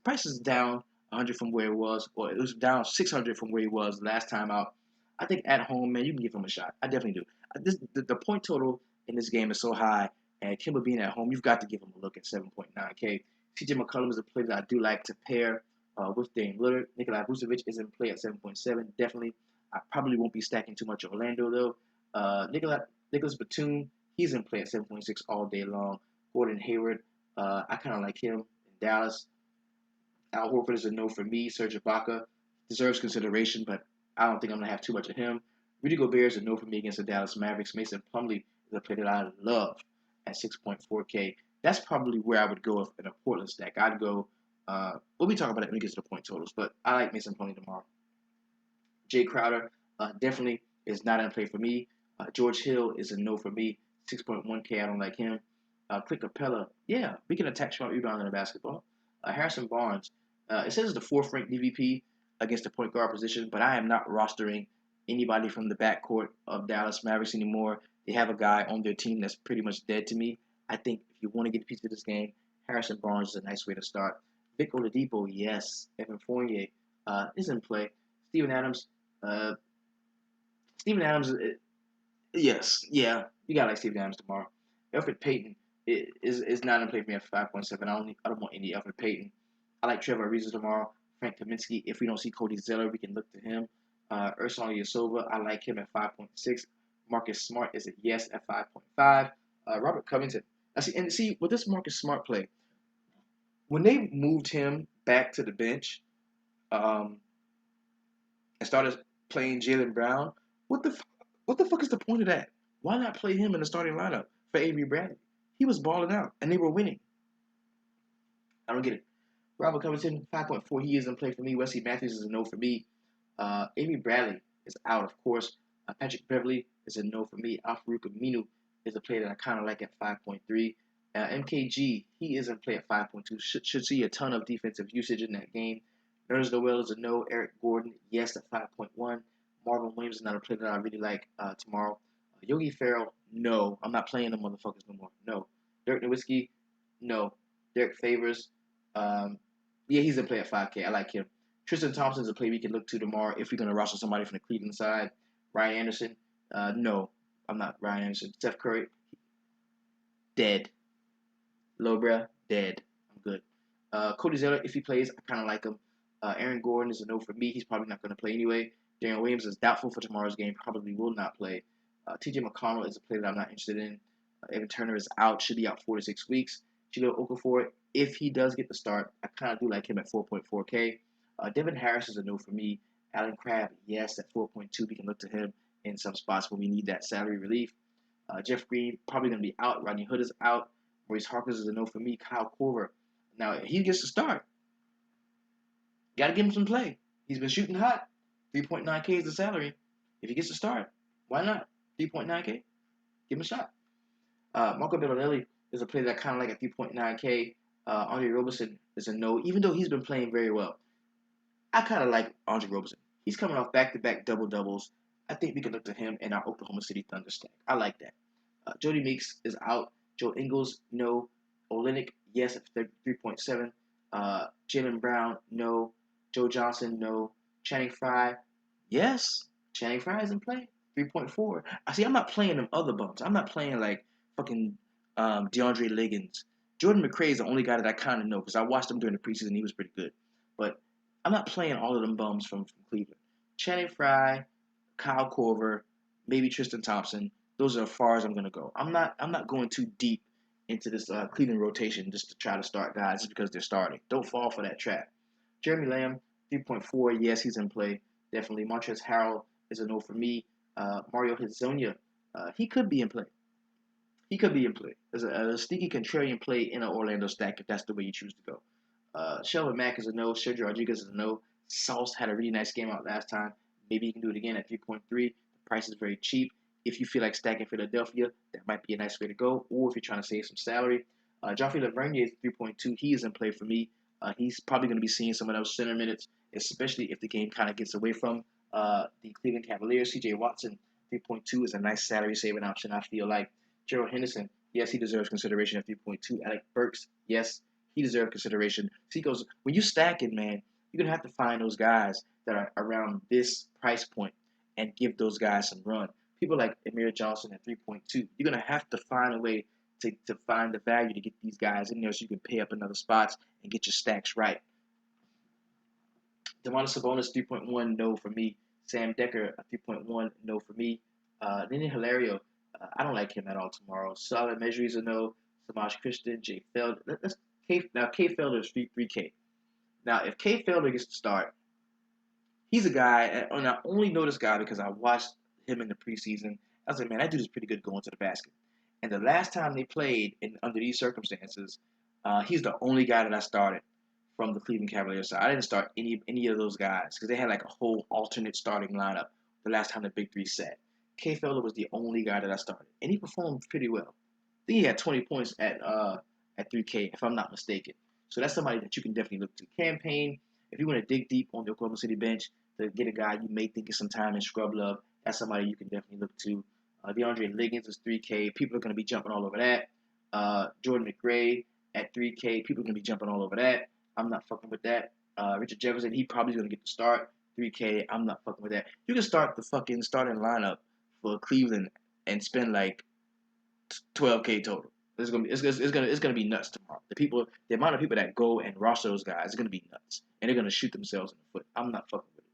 Speaker 1: Prices down 100 from where it was, or it was down 600 from where he was last time out. I think at home, man, you can give him a shot. I definitely do. The point total in this game is so high, and Kemba being at home, you've got to give him a look at 7.9K. CJ McCollum is a player that I do like to pair with Dame Lillard. Nikolai Vucevic is in play at 7.7. Definitely. I probably won't be stacking too much Orlando, though. Nicholas Batum, he's in play at 7.6 all day long. Gordon Hayward, I kind of like him in Dallas. Al Horford is a no for me. Serge Ibaka deserves consideration, but I don't think I'm going to have too much of him. Rudy Gobert is a no for me against the Dallas Mavericks. Mason Plumlee is a player that I love at 6.4K. That's probably where I would go in a Portland stack. I'd go, we'll be talking about it when we get to the point totals, but I like Mason Plumlee tomorrow. Jay Crowder definitely is not in play for me. George Hill is a no for me. 6.1K, I don't like him. Clint Capella, yeah, we can attack short rebound in the basketball. Harrison Barnes, it says it's the 4th ranked DVP against the point guard position, but I am not rostering anybody from the backcourt of Dallas Mavericks anymore. They have a guy on their team that's pretty much dead to me. I think if you want to get a piece of this game, Harrison Barnes is a nice way to start. Vic Oladipo, yes. Evan Fournier is in play. Steven Adams, yes, yeah, you got like Steven Adams tomorrow. Alfred Payton is not in play for me at 5.7. I don't want any Alfred Payton. I like Trevor Ariza tomorrow. Frank Kaminsky. If we don't see Cody Zeller, we can look to him. Ersan Ilyasova, I like him at 5.6. Marcus Smart is a yes at 5.5. Robert Covington. See with this Marcus Smart play, when they moved him back to the bench, and started playing Jaylen Brown, what the fuck is the point of that? Why not play him in the starting lineup for Avery Bradley? He was balling out, and they were winning. I don't get it. Robert Covington, 5.4. He is in play for me. Wesley Matthews is a no for me. Avery Bradley is out, of course. Patrick Beverly is a no for me. Al-Farouq Aminu is a player that I kind of like at 5.3. MKG, he is in play at 5.2. Should see a ton of defensive usage in that game. Nerlens Noel is a no. Eric Gordon, yes, at 5.1. Marvin Williams is not a player that I really like tomorrow. Yogi Ferrell, no. I'm not playing them motherfuckers no more. No. Dirk Nowitzki, no. Derek Favors, yeah, he's in play at 5K. I like him. Tristan Thompson's a play we can look to tomorrow if we're going to roster somebody from the Cleveland side. Ryan Anderson, no. I'm not Ryan Anderson. Steph Curry, dead. Lobra, dead. I'm good. Cody Zeller, if he plays, I kind of like him. Aaron Gordon is a no for me. He's probably not going to play anyway. Darren Williams is doubtful for tomorrow's game. Probably will not play. T.J. McConnell is a player that I'm not interested in. Evan Turner is out. Should be out 4 to 6 weeks. Chilo Okafor, if he does get the start, I kind of do like him at 4.4K. Devin Harris is a no for me. Alan Crabb, yes, at 4.2. We can look to him in some spots when we need that salary relief. Jeff Green, probably going to be out. Rodney Hood is out. Maurice Harkins is a no for me. Kyle Korver. Now, if he gets to start, got to give him some play. He's been shooting hot. 3.9K is the salary. If he gets to start, why not? 3.9K? Give him a shot. Marco Bellinelli is a player that I kind of like at 3.9K. Andre Roberson is a no, even though he's been playing very well. I kind of like Andre Roberson. He's coming off back-to-back double-doubles. I think we can look to him in our Oklahoma City Thunder stack. I like that. Jody Meeks is out. Joe Ingles, no. Olynyk, yes, at 3.7. Jaylen Brown, no. Joe Johnson, no. Channing Frye, yes. Channing Frye is in play. 3.4. I see. I'm not playing them other bums. I'm not playing like fucking DeAndre Liggins. Jordan McRae is the only guy that I kind of know because I watched him during the preseason. He was pretty good, but I'm not playing all of them bums from Cleveland. Channing Frye, Kyle Korver, maybe Tristan Thompson. Those are as far as I'm gonna go. I'm not going too deep into this Cleveland rotation just to try to start guys just because they're starting. Don't fall for that trap. Jeremy Lamb, 3.4. Yes, he's in play. Definitely. Montrezl Harrell is a no for me. Mario Hezonja, he could be in play. He could be in play. There's a sneaky contrarian play in an Orlando stack if that's the way you choose to go. Shelvin Mack is a no. Sergio Rodriguez is a no. Sauce had a really nice game out last time. Maybe he can do it again at 3.3. The price is very cheap. If you feel like stacking Philadelphia, that might be a nice way to go. Or if you're trying to save some salary. Joffrey Lavergne is 3.2. He is in play for me. He's probably going to be seeing some of those center minutes, especially if the game kind of gets away from the Cleveland Cavaliers. C.J. Watson, 3.2 is a nice salary saving option, I feel like. Gerald Henderson, yes, he deserves consideration at 3.2. Alec Burks, yes, he deserves consideration. See, goes when you stack it, man, you're going to have to find those guys that are around this price point and give those guys some run. People like Amir Johnson at 3.2, you're going to have to find a way to find the value to get these guys in there so you can pay up in other spots and get your stacks right. Demonis Sabonis, 3.1, no for me. Sam Decker, 3.1, no for me. Nini Hilario, I don't like him at all tomorrow. Solid Measures, a no. Samaj Christian, Jay Felder. Now, K Felder is 3K. Now, if K Felder gets to start, he's a guy, and I only know this guy because I watched him in the preseason. I was like, man, that dude is pretty good going to the basket. And the last time they played under these circumstances, he's the only guy that I started from the Cleveland Cavaliers side. I didn't start any of those guys because they had like a whole alternate starting lineup the last time the Big Three sat. K Felder was the only guy that I started, and he performed pretty well. I think he had 20 points at 3K, if I'm not mistaken. So that's somebody that you can definitely look to. Campaign, if you want to dig deep on the Oklahoma City bench to get a guy you may think is some time in scrub love, that's somebody you can definitely look to. DeAndre Liggins is 3K. People are going to be jumping all over that. Jordan McRae at 3K. People are going to be jumping all over that. I'm not fucking with that. Richard Jefferson, he probably going to get the start. 3K. I'm not fucking with that. You can start the fucking starting lineup for Cleveland and spend like 12K total. It's gonna be nuts tomorrow. The amount of people that go and roster those guys is gonna be nuts, and they're gonna shoot themselves in the foot. I'm not fucking with it.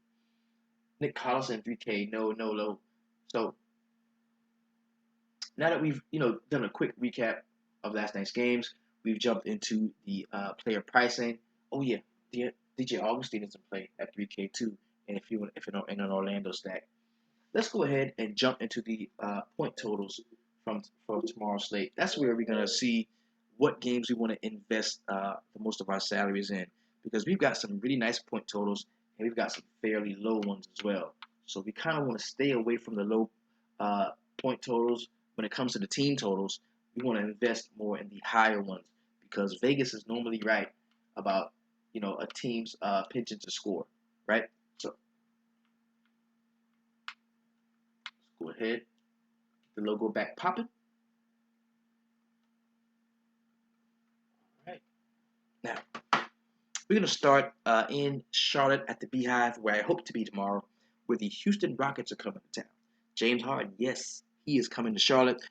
Speaker 1: Nick Collison 3K, no, low. So now that we've done a quick recap of last night's games, we've jumped into the player pricing. Oh yeah, DJ Augustine is in play at 3K too, and if in an Orlando stack. Let's go ahead and jump into the point totals from tomorrow's slate. That's where we're going to see what games we want to invest most of our salaries in, because we've got some really nice point totals and we've got some fairly low ones as well. So we kind of want to stay away from the low point totals. When it comes to the team totals, we want to invest more in the higher ones because Vegas is normally right about a team's penchant to score, right? So go ahead, get the logo back popping. All right. Now, we're going to start in Charlotte at the Beehive, where I hope to be tomorrow, where the Houston Rockets are coming to town. James Harden, yes, he is coming to Charlotte.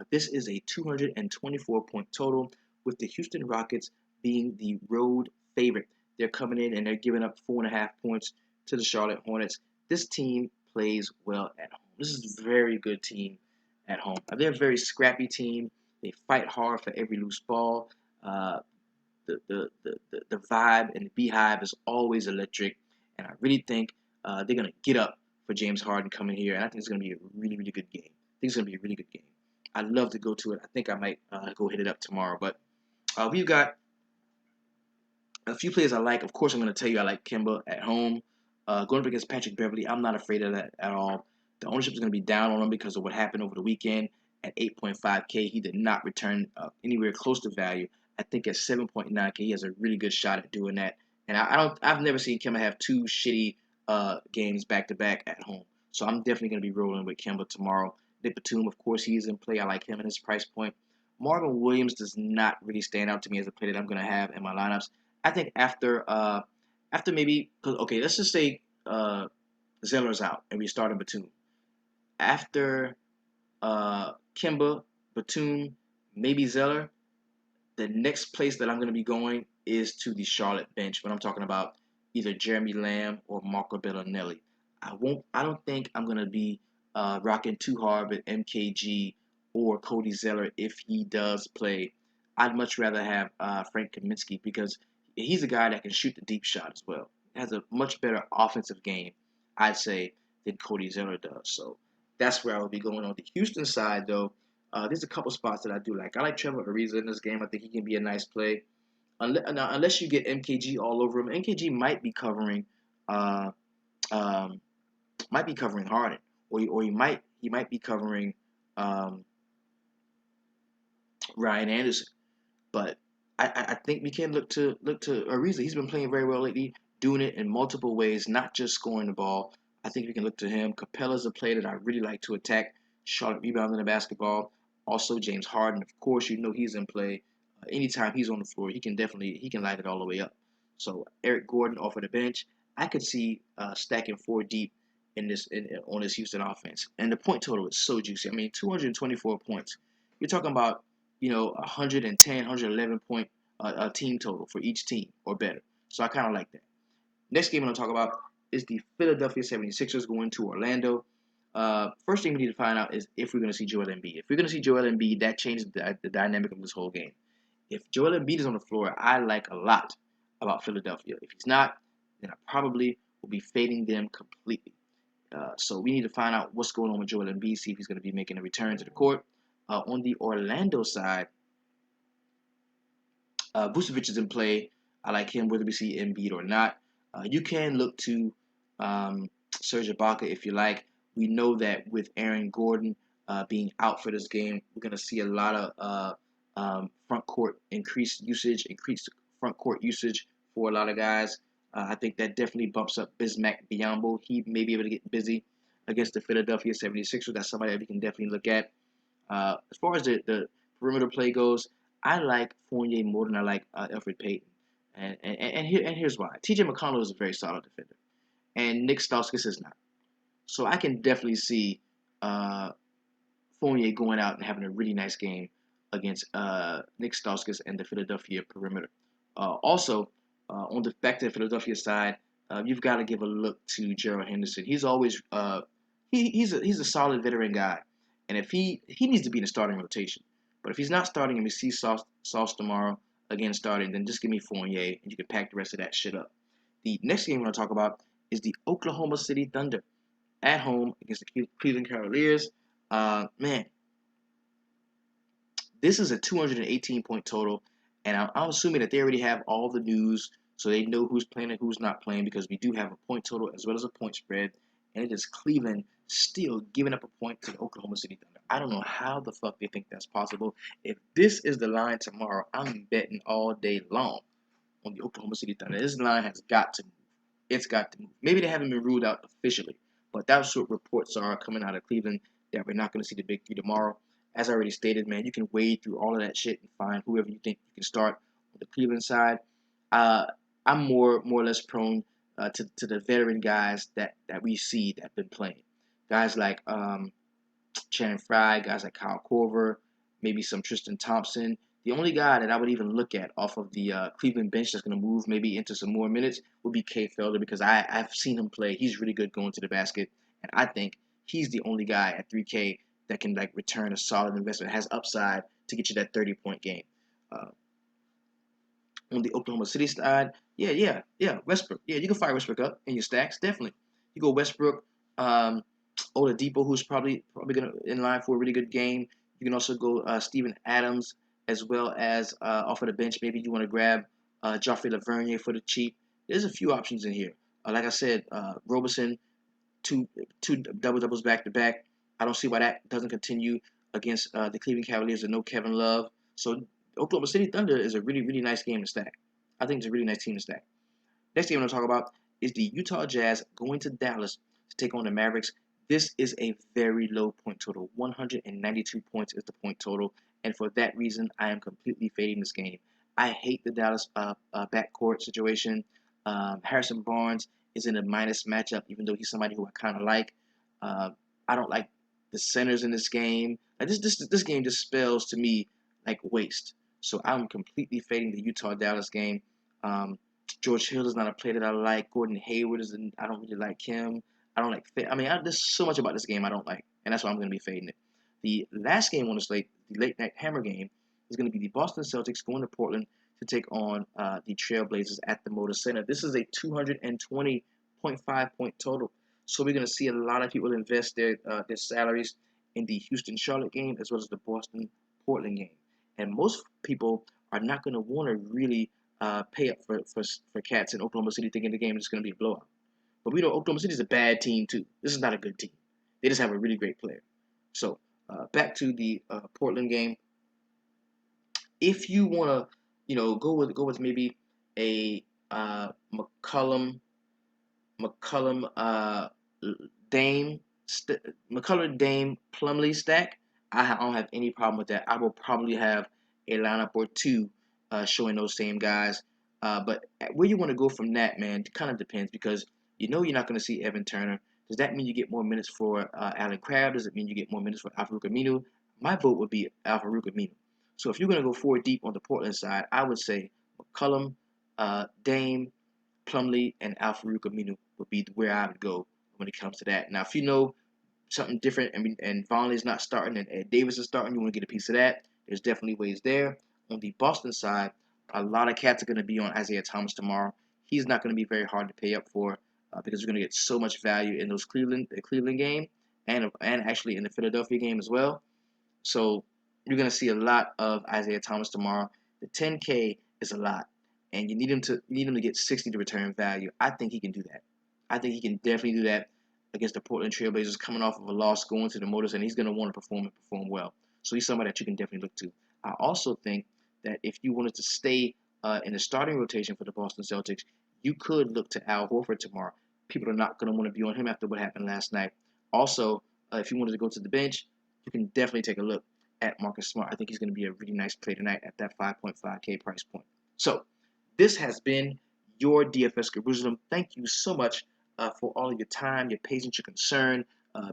Speaker 1: This is a 224-point total, with the Houston Rockets being the road favorite. they're coming in and they're giving up 4.5 points to the Charlotte Hornets. This team plays well at home. This is a very good team at home. They're a very scrappy team. They fight hard for every loose ball. Uh, the vibe and the beehive is always electric, and I really think they're gonna get up for James Harden coming here, and I think it's gonna be a really really good game. I think it's gonna be a really good game. I'd love to go to it. I think I might go hit it up tomorrow. But we've got a few players I like. Of course, I'm gonna tell you I like Kemba at home. Going up against Patrick Beverly, I'm not afraid of that at all. The ownership is going to be down on him because of what happened over the weekend. At 8.5K, he did not return anywhere close to value. I think at 7.9K, he has a really good shot at doing that. And I've never seen Kemba have two shitty games back to back at home. So I'm definitely going to be rolling with Kemba tomorrow. Nick Batum, of course, he is in play. I like him at his price point. Marvin Williams does not really stand out to me as a player that I'm going to have in my lineups. I think after maybe, okay, let's just say Zeller's out and we start in Batum. After Kemba, Batum, maybe Zeller, the next place that I'm going to be going is to the Charlotte bench when I'm talking about either Jeremy Lamb or Marco Bellinelli. I don't think I'm going to be rocking too hard with MKG or Cody Zeller if he does play. I'd much rather have Frank Kaminsky because he's a guy that can shoot the deep shot as well. Has a much better offensive game, I'd say, than Cody Zeller does. So that's where I will be going on the Houston side, though. There's a couple spots that I do like. I like Trevor Ariza in this game. I think he can be a nice play. Unless you get MKG all over him, MKG uh, um, might be covering Harden, or he might be covering um, Ryan Anderson. But I think we can look to Ariza. He's been playing very well lately, doing it in multiple ways, not just scoring the ball. I think we can look to him. Capella's a player that I really like to attack. Charlotte rebounding the basketball. Also James Harden, of course, you know he's in play. Anytime he's on the floor, he can light it all the way up. So Eric Gordon off of the bench, I could see stacking four deep on this Houston offense. And the point total is so juicy. I mean, 224 points. You're talking about 110, 111 point team total for each team or better. So I kind of like that. Next game I'm going to talk about is the Philadelphia 76ers going to Orlando. First thing we need to find out is if we're going to see Joel Embiid. If we're going to see Joel Embiid, that changes the dynamic of this whole game. If Joel Embiid is on the floor, I like a lot about Philadelphia. If he's not, then I probably will be fading them completely. So we need to find out what's going on with Joel Embiid, see if he's going to be making a return to the court. On the Orlando side, Vucevic is in play. I like him whether we see Embiid or not. You can look to Serge Ibaka if you like. We know that with Aaron Gordon being out for this game, we're going to see a lot of front court increased front court usage for a lot of guys. I think that definitely bumps up Bismack Biyombo. He may be able to get busy against the Philadelphia 76ers. That's somebody that we can definitely look at. As far as the perimeter play goes, I like Fournier more than I like Elfrid Payton. And here's why. TJ McConnell is a very solid defender, and Nick Stauskas is not. So I can definitely see Fournier going out and having a really nice game against Nick Stauskas and the Philadelphia perimeter. Also, on the back to the Philadelphia side, you've got to give a look to Gerald Henderson. He's always he's a solid veteran guy, and if he needs to be in the starting rotation. But if he's not starting and we see Sauce tomorrow again starting, then just give me Fournier and you can pack the rest of that shit up. The next game we're going to talk about is the Oklahoma City Thunder at home against the Cleveland Cavaliers. Man, this is a 218-point total, and I'm assuming that they already have all the news, so they know who's playing and who's not playing because we do have a point total as well as a point spread, and it is Cleveland still giving up a point to the Oklahoma City Thunder. I don't know how the fuck they think that's possible. If this is the line tomorrow, I'm betting all day long on the Oklahoma City Thunder. This line has got to move. It's got to move. Maybe they haven't been ruled out officially, but that's what reports are coming out of Cleveland that we're not going to see the big three tomorrow. As I already stated, man, you can wade through all of that shit and find whoever you think you can start on the Cleveland side. I'm more or less prone to the veteran guys that we see that have been playing. Guys like Channing Frye, guys like Kyle Korver, maybe some Tristan Thompson. The only guy that I would even look at off of the Cleveland bench that's going to move maybe into some more minutes would be Kay Felder, because I've seen him play. He's really good going to the basket, and I think he's the only guy at 3K that can like return a solid investment, has upside to get you that 30-point game. Uh, on the Oklahoma City side, yeah, Westbrook. Yeah, you can fire Westbrook up in your stacks, definitely. You go Westbrook, Oladipo, who's probably gonna in line for a really good game. You can also go Steven Adams, as well as off of the bench. Maybe you want to grab Joffrey Lavergne for the cheap. There's a few options in here. Like I said, Roberson, two double doubles back to back. I don't see why that doesn't continue against the Cleveland Cavaliers and no Kevin Love. So Oklahoma City Thunder is a really nice game to stack. I think it's a really nice team to stack. Next game I'm going to talk about is the Utah Jazz going to Dallas to take on the Mavericks. This is a very low point total. 192 points is the point total, and for that reason, I am completely fading this game. I hate the Dallas backcourt situation. Harrison Barnes is in a minus matchup, even though he's somebody who I kind of like. Uh, I don't like the centers in this game. Like this game just spells to me like waste. So I'm completely fading the Utah Dallas game. George Hill is not a player that I like. Gordon Hayward I don't really like him. I don't like. There's so much about this game I don't like, and that's why I'm going to be fading it. The last game on the slate, the late night hammer game, is going to be the Boston Celtics going to Portland to take on the Trailblazers at the Moda Center. This is a 220.5 point total, so we're going to see a lot of people invest their salaries in the Houston Charlotte game as well as the Boston Portland game, and most people are not going to want to really pay up for cats in Oklahoma City thinking the game is going to be a blowout. But we know Oklahoma City is a bad team too. This is not a good team. They just have a really great player. So back to the Portland game. If you want to, go with maybe a McCollum Dame McCullum Dame Plumlee stack, I don't have any problem with that. I will probably have a lineup or two showing those same guys. But where you want to go from that, man, it kind of depends, because you're not going to see Evan Turner. Does that mean you get more minutes for Allen Crabbe? Does it mean you get more minutes for Al-Farouq Aminu? My vote would be Al-Farouq Aminu. So if you're going to go four deep on the Portland side, I would say McCollum, Dame, Plumlee, and Al-Farouq Aminu would be where I would go when it comes to that. Now, if you know something different and Vonleh's not starting and Ed Davis is starting, you want to get a piece of that, there's definitely ways there. On the Boston side, a lot of cats are going to be on Isaiah Thomas tomorrow. He's not going to be very hard to pay up for because you're going to get so much value in the Cleveland game and actually in the Philadelphia game as well. So you're going to see a lot of Isaiah Thomas tomorrow. The 10K is a lot, and you need him to get 60 to return value. I think he can do that. I think he can definitely do that against the Portland Trailblazers, coming off of a loss, going to the Motors, and he's going to want to perform well. So he's somebody that you can definitely look to. I also think that if you wanted to stay in the starting rotation for the Boston Celtics, you could look to Al Horford tomorrow. People are not going to want to be on him after what happened last night. Also, if you wanted to go to the bench, you can definitely take a look at Marcus Smart. I think he's going to be a really nice play tonight at that 5.5K price point. So this has been your DFS Jerusalem. Thank you so much for all of your time, your patience, your concern,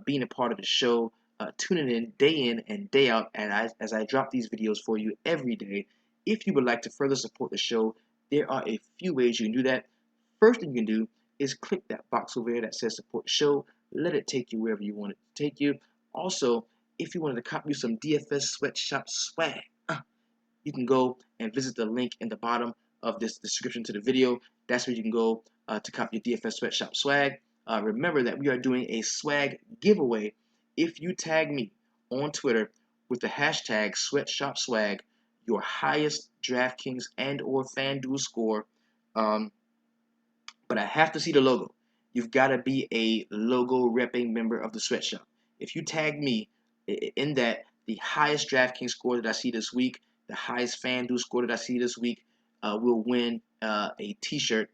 Speaker 1: being a part of the show, tuning in and day out as I drop these videos for you every day. If you would like to further support the show, there are a few ways you can do that. First thing you can do is click that box over there that says support the show. Let it take you wherever you want it to take you. Also, if you wanted to copy some DFS Sweatshop swag, you can go and visit the link in the bottom of this description to the video. That's where you can go to copy your DFS Sweatshop swag. Remember that we are doing a swag giveaway. If you tag me on Twitter with the hashtag Sweatshop swag, your highest DraftKings and or FanDuel score, but I have to see the logo. You've got to be a logo repping member of the Sweatshop. If you tag me in that, the highest DraftKings score that I see this week, the highest FanDuel score that I see this week, will win a T-shirt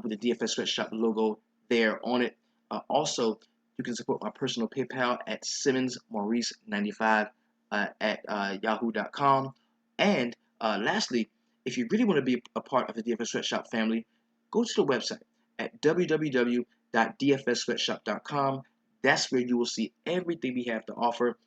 Speaker 1: with the DFS Sweatshop logo there on it. Also, you can support my personal PayPal at SimmonsMaurice95 at yahoo.com. And lastly, if you really want to be a part of the DFS Sweatshop family, go to the website at www.dfssweatshop.com. That's where you will see everything we have to offer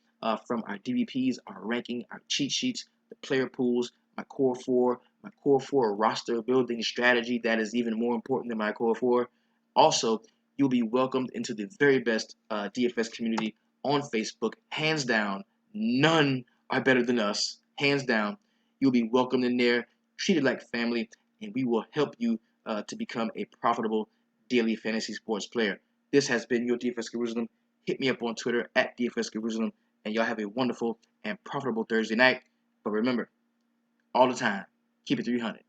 Speaker 1: from our DVPs, our ranking, our cheat sheets, the player pools, my core four roster building strategy that is even more important than my core four. Also, you'll be welcomed into the very best DFS community on Facebook, hands down. None are better than us, hands down. You'll be welcomed in there, treated like family, and we will help you to become a profitable daily fantasy sports player. This has been your DFS Jerusalem. Hit me up on Twitter at DFS Jerusalem, and y'all have a wonderful and profitable Thursday night. But remember, all the time, keep it 300.